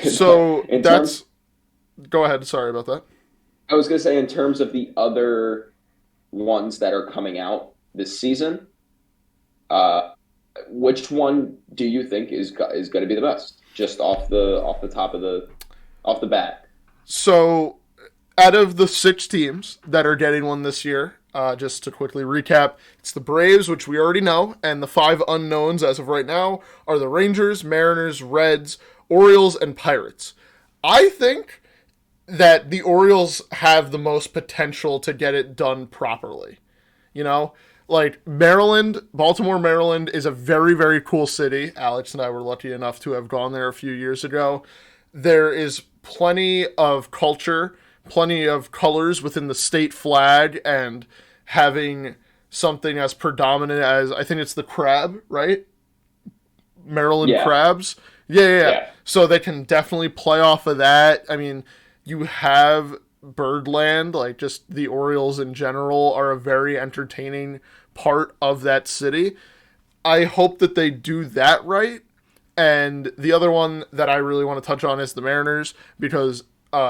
but So in terms, that's go ahead. Sorry about that. I was going to say, in terms of the other ones that are coming out this season, uh, which one do you think is going to be the best? Just off the top of the off the bat. So, out of the six teams that are getting one this year, just to quickly recap, it's the Braves, which we already know, and the five unknowns as of right now are the Rangers, Mariners, Reds, Orioles, and Pirates. I think that the Orioles have the most potential to get it done properly. You know, like Maryland, Baltimore, Maryland is a very, very cool city. Alex and I were lucky enough to have gone there a few years ago. There is plenty of culture, plenty of colors within the state flag, and having something as predominant as I think it's the crab, right? Maryland Yeah, crabs. Yeah, yeah, yeah. yeah, So they can definitely play off of that. I mean, you have Birdland, like just the Orioles in general are a very entertaining part of that city. I hope that they do that right. And the other one that I really want to touch on is the Mariners because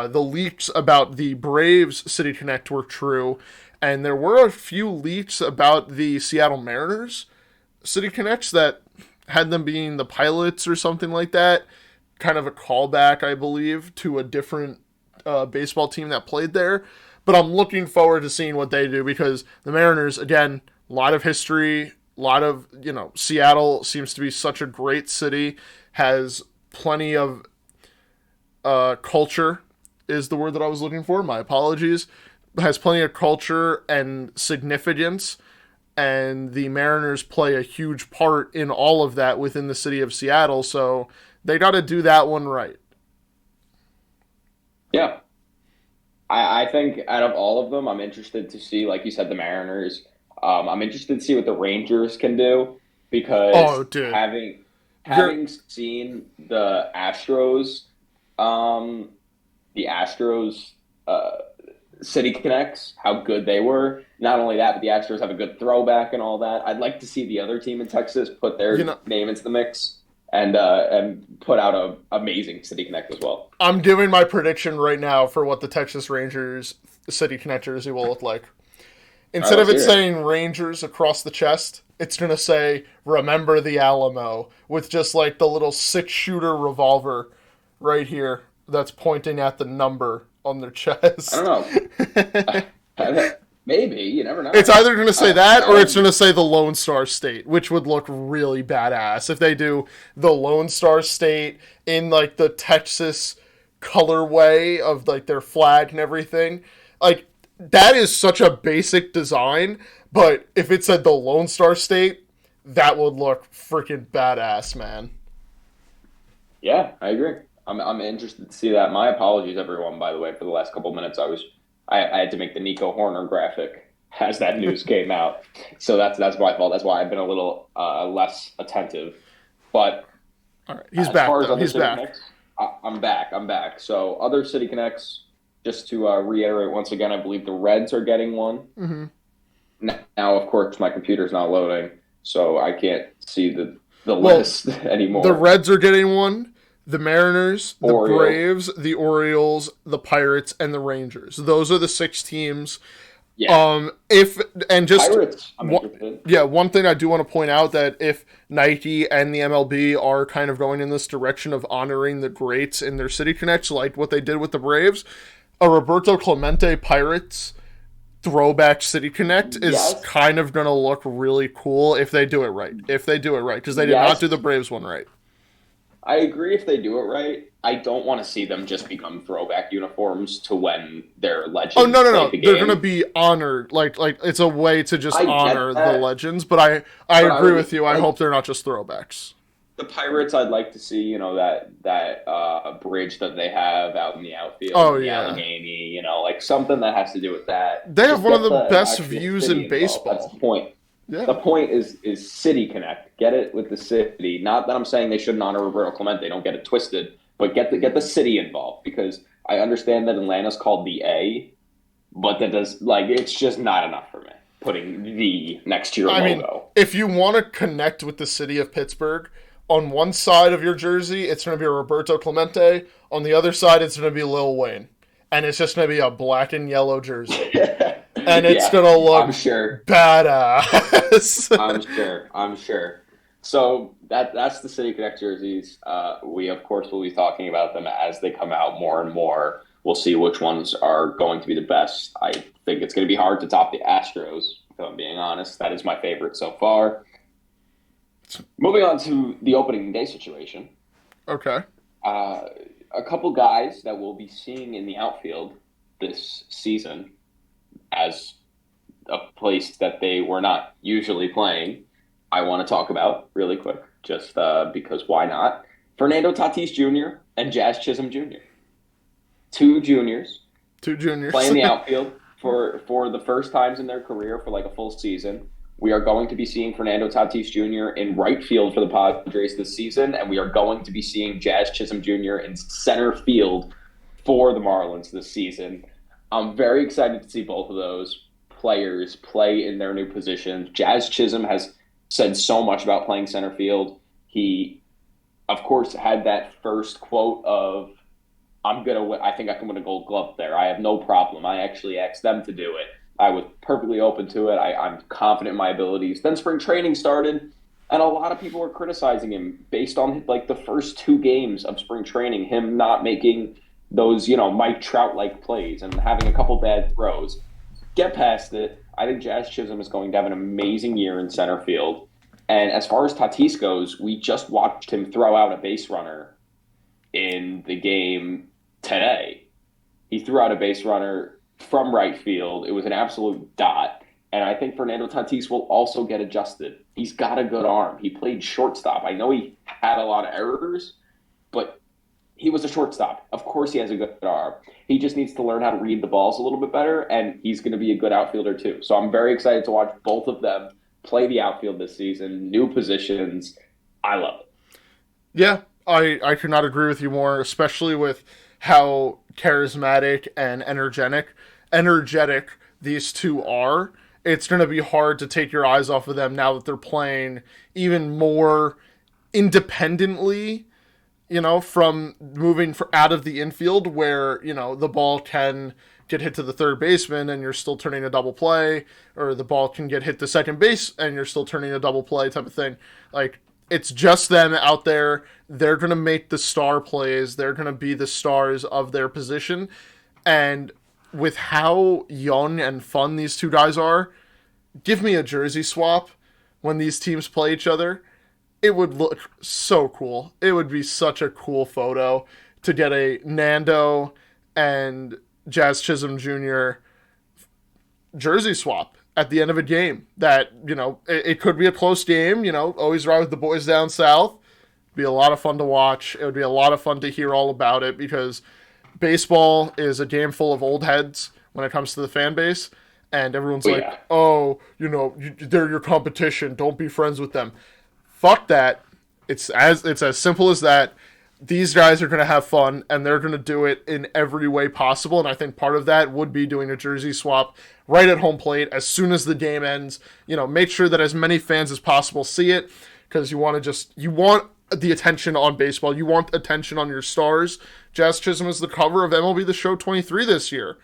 the leaks about the Braves City Connect were true, and there were a few leaks about the Seattle Mariners City Connects that had them being the pilots or something like that. Kind of a callback, I believe, to a different baseball team that played there. But I'm looking forward to seeing what they do because the Mariners, again, a lot of history, a lot of, Seattle seems to be such a great city, has plenty of culture is the word that I was looking for. My apologies. Has plenty of culture and significance, and the Mariners play a huge part in all of that within the city of Seattle. So they got to do that one right. Yeah, I think out of all of them, I'm interested to see, like you said, the Mariners. I'm interested to see what the Rangers can do Oh, because dude, you're having seen um, the Astros City Connects, how good they were. Not only that, but the Astros have a good throwback and all that. I'd like to see the other team in Texas put you their know name into the mix and put out a amazing City Connect as well. I'm giving my prediction right now for what the Texas Rangers City Connect jersey will look like. All right, Instead of let's it hear it. saying Rangers across the chest, it's going to say Remember the Alamo with just like the little 6-shooter revolver right here that's pointing at the number on their I don't chest. know. Maybe you never It's know. either going to say I that I or it's going don't. to say the Lone Star State, which would look really badass if they do the Lone Star State in like the Texas colorway of like their flag and everything. Like that is such a basic design, but if it said the Lone Star State, that would look freaking badass, man. Yeah, I agree. I'm interested to see that. My apologies, everyone. By the way, for the last couple minutes, I had to make the Nico Horner graphic as that news came out, so that's my fault. That's why I've been a little less attentive. But All right, he's as back far as though. other He's city back. connects, I'm back. I'm back. So other city connects, just to reiterate once again, I believe the Reds are getting one. Mm-hmm. Now, of course, my computer's not loading, so I can't see the Well, list the anymore. Reds are getting one. The Mariners, the Orioles, Braves, the Orioles, the Pirates, and the Rangers. Those are the 6 teams. yeah. If and just Pirates, I'm one, interested. yeah, one thing I do want to point out that if Nike and the MLB are kind of going in this direction of honoring the greats in their city connects, like what they did with the Braves, a Roberto Clemente Pirates throwback city connect is Yes, kind of going to look really cool if they do it right. If they do it right, because they did not do the yes, Braves one right. I agree if they do it right. I don't want to see them just become throwback uniforms to when their Oh no legends no played no! the They're gonna game. be honored, like it's a way to just I get honor the that, legends. But I but I agree would with you. I like hope they're not just throwbacks. the Pirates. I'd like to see, that bridge that they have out in the outfield Oh in the yeah, Allegheny. Like something that has to do with that. they have Just one of get the the best actual views city in involved. That's baseball. the point. Yeah. The point is City Connect. Get it with the city. Not that I'm saying they shouldn't honor Roberto Clemente. Don't get it twisted. But get the city involved because I understand that Atlanta's called the A, but that does it's just not enough for me. Putting the next to your I mean, logo. if you want to connect with the city of Pittsburgh, on one side of your jersey, it's going to be a Roberto Clemente. On the other side, it's going to be Lil Wayne. And it's just going to be a black and yellow jersey. And it's Yeah, going to I'm look sure. badass. I'm sure. I'm sure. So that's the City Connect jerseys. We of course will be talking about them as they come out more and more. We'll see which ones are going to be the best. I think it's going to be hard to top the Astros. If I'm being honest, that is my favorite so far. Moving on to the opening day situation. Okay. Uh, a couple guys that we'll be seeing in the outfield this season as a place that they were not usually playing. I want to talk about really quick, just because why not? Fernando Tatis Jr. and Jazz Chisholm Jr. Two juniors Two juniors. playing the outfield for the first times in their career for like a full season. We are going to be seeing Fernando Tatis Jr. in right field for the Padres this season, and we are going to be seeing Jazz Chisholm Jr. in center field for the Marlins this season. I'm very excited to see both of those players play in their new positions. Jazz Chisholm has said so much about playing center field. He, of course, had that first quote of I'm gonna win. I think I can win a Gold Glove there. I have no problem. I actually asked them to do it. I was perfectly open to it. I'm confident in my abilities. Then spring training started, and a lot of people were criticizing him based on like the first 2 games of spring training, him not making those Mike Trout like plays and having a couple bad throws. Get past it. I think Jazz Chisholm is going to have an amazing year in center field. And as far as Tatis goes, we just watched him throw out a base runner in the game today. He threw out a base runner from right field. It was an absolute dot. And I think Fernando Tatis will also get adjusted. He's got a good arm. He played shortstop. I know he had a lot of errors, but he was a shortstop. Of course, he has a good arm. He just needs to learn how to read the balls a little bit better, and he's going to be a good outfielder too. So I'm very excited to watch both of them play the outfield this season, new positions. I love it. Yeah, I could not agree with you more, especially with how charismatic and energetic these two are. It's going to be hard to take your eyes off of them now that they're playing even more independently, from moving out of the infield where, the ball can get hit to the third baseman and you're still turning a double play, or the ball can get hit to second base and you're still turning a double play type of thing. Like, it's just them out there. They're going to make the star plays. They're going to be the stars of their position. And with how young and fun these two guys are, give me a jersey swap when these teams play each other. It would look so cool. It would be such a cool photo to get a Nando and Jazz Chisholm Jr. jersey swap at the end of a game. That, it could be a close game, always ride with the boys down south. It'd be a lot of fun to watch. It would be a lot of fun to hear all about it because baseball is a game full of old heads when it comes to the fan base. And everyone's But like, yeah, oh, they're your competition. Don't be friends with them. Fuck that. It's as simple as that. These guys are going to have fun and they're going to do it in every way possible. And I think part of that would be doing a jersey swap right at home plate as soon as the game ends. Make sure that as many fans as possible see it because you want the attention on baseball. You want attention on your stars. Jazz Chisholm is the cover of MLB The Show 23 this year.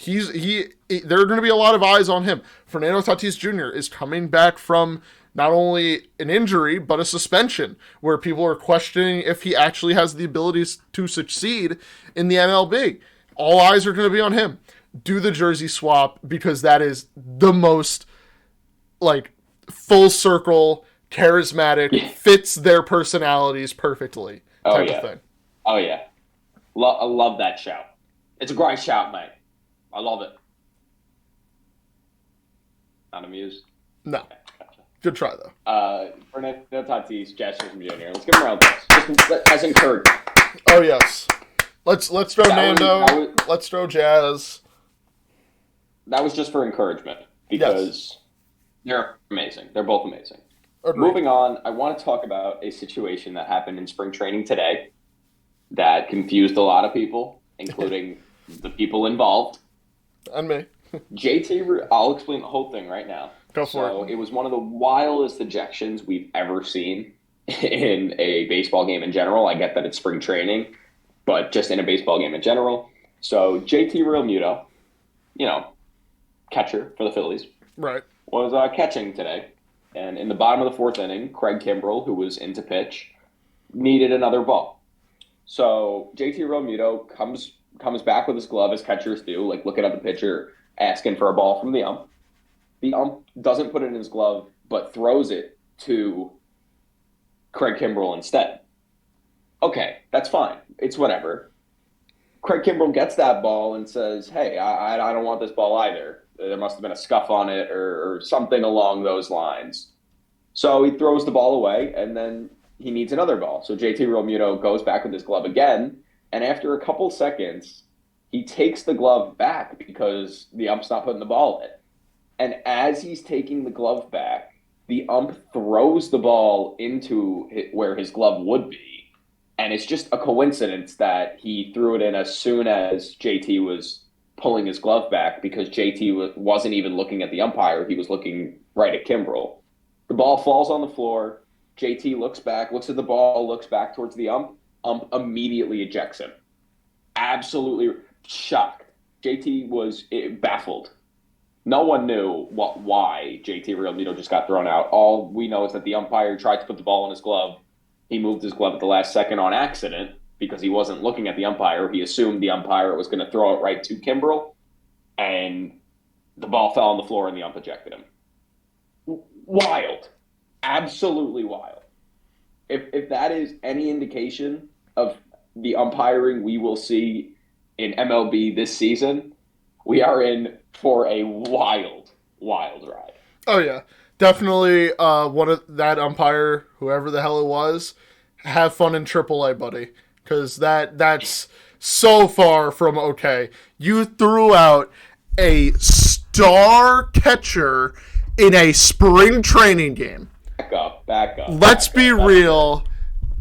There are going to be a lot of eyes on him. Fernando Tatis Jr. is coming back from not only an injury but a suspension, where people are questioning if he actually has the abilities to succeed in the MLB. All eyes are going to be on him. Do the jersey swap because that is the most like full circle, charismatic, yeah. fits their personalities perfectly Oh type of yeah, thing. oh yeah. I love that shout. It's a great shout, mate. I love it. Not amused. No, Okay, gotcha. good try though. Fernando Tatis, Jazz Chisholm Jr. Let's give him a round of applause. Just as encouragement. Oh yes, let's throw Nando. That was Let's throw Jazz. that was just for encouragement Yes, because they're amazing. They're both amazing. agreed. Moving on, I want to talk about a situation that happened in spring training today that confused a lot of people, including the people involved. And me. I'll explain the whole thing right now. Go for So it. it was one of the wildest ejections we've ever seen in a baseball game in general. I get that it's spring training, but just in a baseball game in general. So JT Realmuto, you know, catcher for the Phillies, Right. was catching today. And in the bottom of the fourth inning, Craig Kimbrell, who was in to pitch, needed another ball. So JT Realmuto comes back with his glove, as catchers do, like looking at the pitcher, asking for a ball from the ump. The ump doesn't put it in his glove, but throws it to Craig Kimbrell instead. Okay, that's fine. It's whatever. Craig Kimbrell gets that ball and says, "Hey, I don't want this ball either. There must have been a scuff on it or something along those lines." So he throws the ball away, and then he needs another ball. So JT Realmuto goes back with his glove again, and after a couple seconds, he takes the glove back because the ump's not putting the ball in. And as he's taking the glove back, the ump throws the ball into where his glove would be. And it's just a coincidence that he threw it in as soon as JT was pulling his glove back because JT wasn't even looking at the umpire. He was looking right at Kimbrell. The ball falls on the floor. JT looks back, looks at the ball, looks back towards the ump. Ump immediately ejects him. Absolutely shocked. JT was baffled. No one knew why JT Realmuto just got thrown out. All we know is that the umpire tried to put the ball in his glove. He moved his glove at the last second on accident because he wasn't looking at the umpire. He assumed the umpire was going to throw it right to Kimbrell, and the ball fell on the floor and the ump ejected him. Wild. Absolutely wild. If that is any indication of the umpiring we will see in MLB this season, we are in for a wild, wild ride. Oh yeah, definitely. One of that umpire, whoever the hell it was, have fun in AAA, buddy, because that's so far from okay. You threw out a star catcher in a spring training game. Back up, back up. Let's Back be up. real.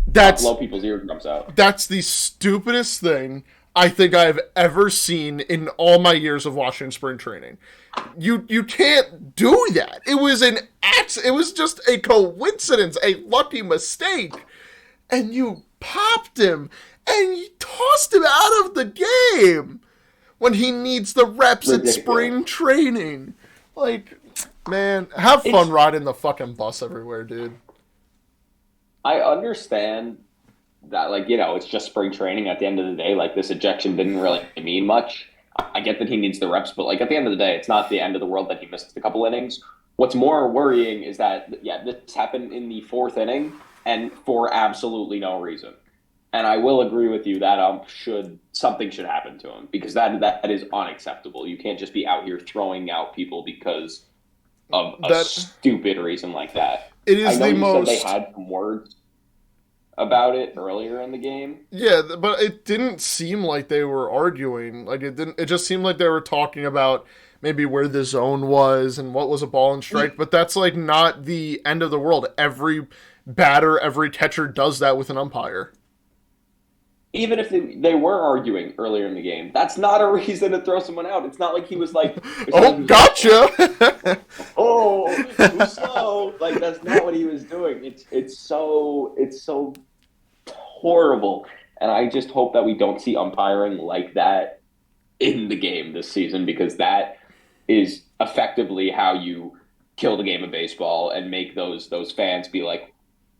That's Blow people's eardrums out. that's the stupidest thing I think I've ever seen in all my years of watching spring training. You can't do that. It was just a coincidence, a lucky mistake. And you popped him and you tossed him out of the game when he needs the reps at spring training. Like, man, have fun riding the fucking bus everywhere, dude. I understand that, like, it's just spring training at the end of the day. Like, this ejection didn't really mean much. I get that he needs the reps, but, like, at the end of the day, it's not the end of the world that he missed a couple innings. What's more worrying is that, this happened in the fourth inning and for absolutely no reason. And I will agree with you that something should happen to him because that is unacceptable. You can't just be out here throwing out people because of a stupid reason like that. It is I know you said they had some words about it earlier in the game. Yeah, but it didn't seem like they were arguing. Like it didn't. It just seemed like they were talking about maybe where the zone was and what was a ball and strike. But that's like not the end of the world. Every batter, every catcher does that with an umpire. Even if they were arguing earlier in the game, that's not a reason to throw someone out. It's not like he was like, "Oh, gotcha." Like, oh, too slow. Like that's not what he was doing. It's so horrible. And I just hope that we don't see umpiring like that in the game this season because that is effectively how you kill the game of baseball and make those fans be like,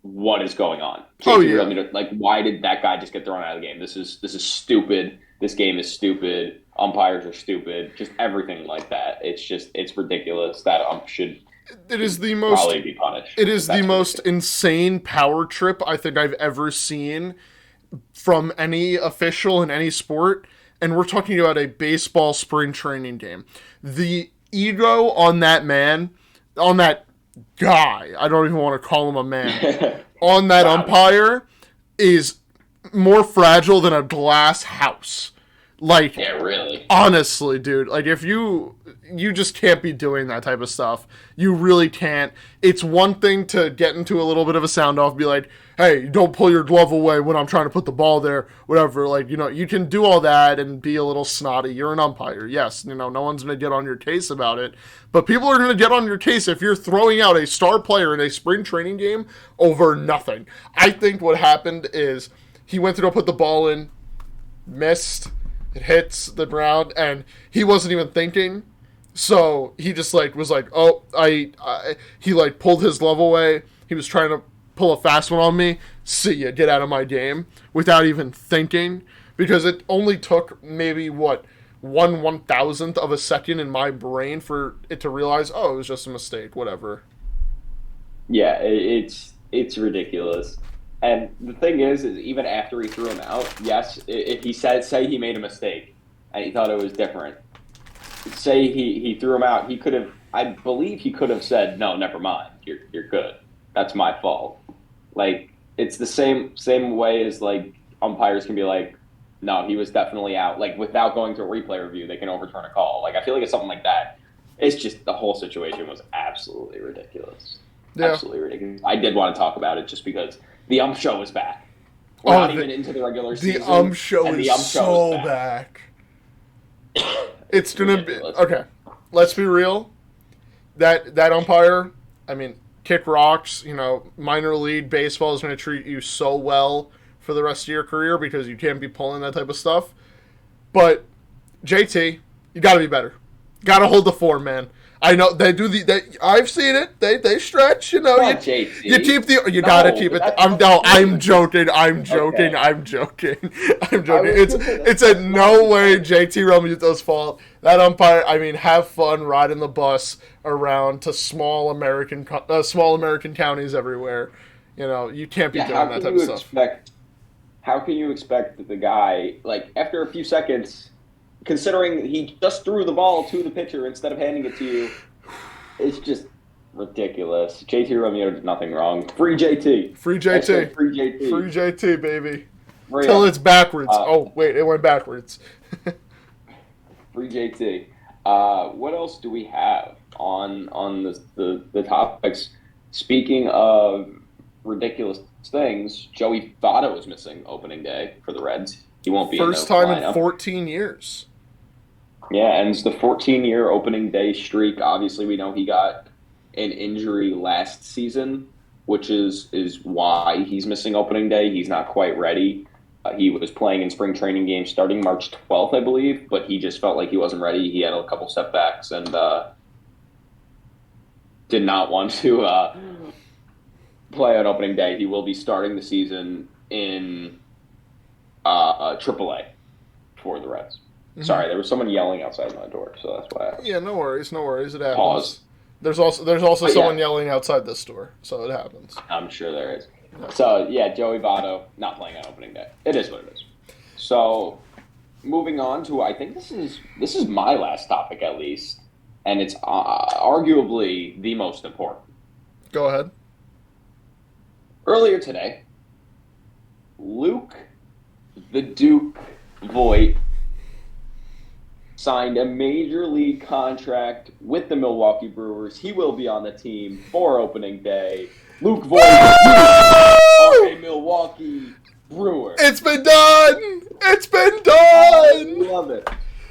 what is going on? JT Realmuto, like, why did that guy just get thrown out of the game? This is stupid. This game is stupid. Umpires are stupid. Just everything like that. It's ridiculous. That should probably be punished. It is the most insane power trip I think I've ever seen from any official in any sport. And we're talking about a baseball spring training game. The ego on that man, on that guy, I don't even want to call him a man, on that umpire is more fragile than a glass house. Like, yeah, really. Honestly, dude, like if you just can't be doing that type of stuff. You really can't. It's one thing to get into a little bit of a sound off, be like, hey, don't pull your glove away when I'm trying to put the ball there, whatever. Like, you can do all that and be a little snotty. You're an umpire. Yes, no one's going to get on your case about it. But people are going to get on your case if you're throwing out a star player in a spring training game over nothing. I think what happened is he went to go put the ball in, missed, it hits the ground, and he wasn't even thinking. So he just was like, oh, he pulled his glove away. He was trying to pull a fast one on me. See ya, get out of my game, without even thinking, because it only took maybe 1/1000th of a second in my brain for it to realize, oh, it was just a mistake, whatever. Yeah, it's ridiculous. And the thing is even after he threw him out, yes, if he say he made a mistake and he thought it was different, say he threw him out, I believe he could have said, no, never mind, you're good. That's my fault. Like, it's the same way as, like, umpires can be like, no, he was definitely out. Like, without going to a replay review, they can overturn a call. Like, I feel like it's something like that. It's just the whole situation was absolutely ridiculous. Yeah. Absolutely ridiculous. I did want to talk about it just because the ump show is back. We're not even into the regular season. The ump show is so back. It's going to be... Okay, let's be real. That umpire, I mean, kick rocks. Minor league baseball is going to treat you so well for the rest of your career because you can't be pulling that type of stuff. But, JT, you got to be better. Got to hold the form, man. I know they do I've seen it. They stretch. You keep you gotta keep it. I'm joking. I'm joking. It's in no way JT Realmuto's fault. That umpire. I mean, have fun riding the bus around to small American counties everywhere. You can't be doing that type of stuff. how can you expect the guy, like, after a few seconds, considering he just threw the ball to the pitcher instead of handing it to you, it's just ridiculous. JT Realmuto did nothing wrong. Free JT. Free JT. Hashtag free JT. Free JT, baby. Free Till him. it's backwards. Oh, wait, it went backwards. Free JT. What else do we have on the topics? Speaking of ridiculous things, Joey Votto is missing opening day for the Reds. He won't be First in the time lineup. in 14 years. Yeah, ends the 14-year opening day streak. Obviously, we know he got an injury last season, which is why he's missing opening day. He's not quite ready. He was playing in spring training games starting March 12th, I believe, but he just felt like he wasn't ready. He had a couple setbacks and did not want to play on opening day. He will be starting the season in AAA for the Reds. Mm-hmm. Sorry, there was someone yelling outside my door, so that's why. Yeah, no worries. It happens. Pause. There's also someone yelling outside this door, so it happens. I'm sure there is. So, yeah, Joey Votto not playing on opening day. It is what it is. So, moving on to, I think this is my last topic at least, and it's arguably the most important. Go ahead. Earlier today, Luke the Duke Voit signed a major league contract with the Milwaukee Brewers. He will be on the team for opening day. Luke Voit, you are a Milwaukee Brewer. It's been done. It's been done. I love it.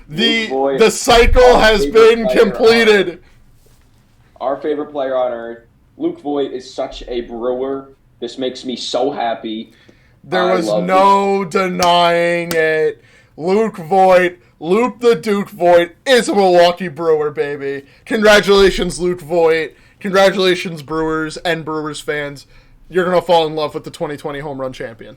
The cycle has been completed. Our favorite player on earth. Luke Voit is such a Brewer. This makes me so happy. There was no denying it. Luke the Duke Voit is a Milwaukee Brewer, baby. Congratulations, Luke Voit. Congratulations, Brewers and Brewers fans. You're going to fall in love with the 2020 home run champion.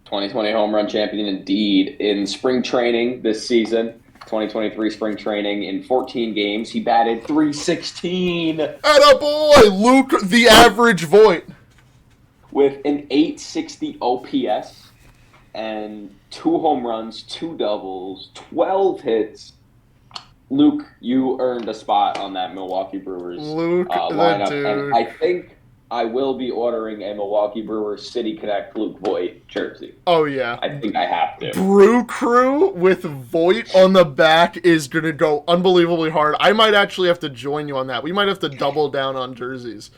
2020 home run champion, indeed. In spring training this season, 2023 spring training, in 14 games, he batted .316. Attaboy, Luke the average Voit. With an .860 OPS and 2 home runs, 2 doubles, 12 hits. Luke, you earned a spot on that Milwaukee Brewers lineup. And I think I will be ordering a Milwaukee Brewers City Connect Luke Voit jersey. Oh, yeah. I think I have to. Brew Crew with Voit on the back is going to go unbelievably hard. I might actually have to join you on that. We might have to double down on jerseys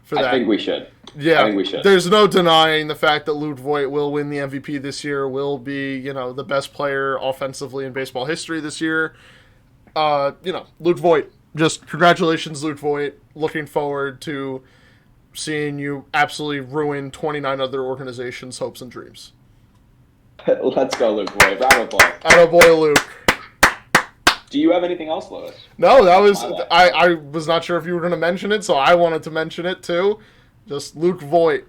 for that. I think we should. Yeah, I think we should. There's no denying the fact that Luke Voit will win the MVP this year, will be, the best player offensively in baseball history this year. Luke Voit. Just congratulations, Luke Voit. Looking forward to seeing you absolutely ruin 29 other organizations' hopes and dreams. Let's go, Luke Voit. Round of applause. Attaboy, Luke. Do you have anything else, Lewis? No, that was... I was not sure if you were going to mention it, so I wanted to mention it, too. Just Luke Voit.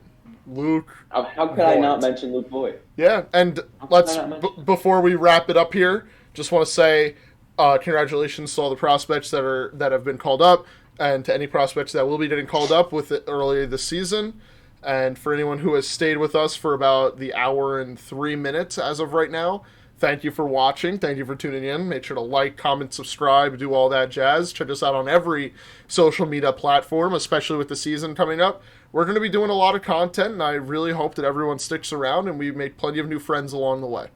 How could I not mention Luke Voit? Yeah, and let's... before we wrap it up here, just want to say... congratulations to all the prospects that have been called up, and to any prospects that will be getting called up with it earlier this season. And for anyone who has stayed with us for about the hour and 3 minutes as of right now, thank you for watching. Thank you for tuning in. Make sure to like, comment, subscribe, do all that jazz. Check us out on every social media platform, especially with the season coming up. We're going to be doing a lot of content, and I really hope that everyone sticks around and we make plenty of new friends along the way.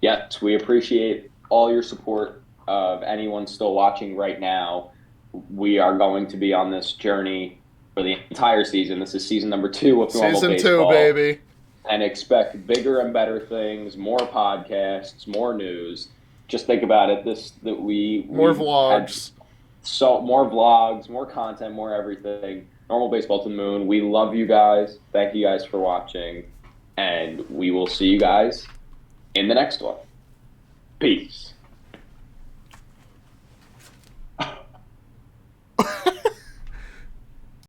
Yes, we appreciate all your support of anyone still watching right now. We are going to be on this journey for the entire season. This is season number 2 of Normal Baseball. Season 2, baby. And expect bigger and better things, more podcasts, more news. Just think about it. More vlogs. More vlogs, more content, more everything. Normal Baseball to the moon. We love you guys. Thank you guys for watching. And we will see you guys in the next one. Peace.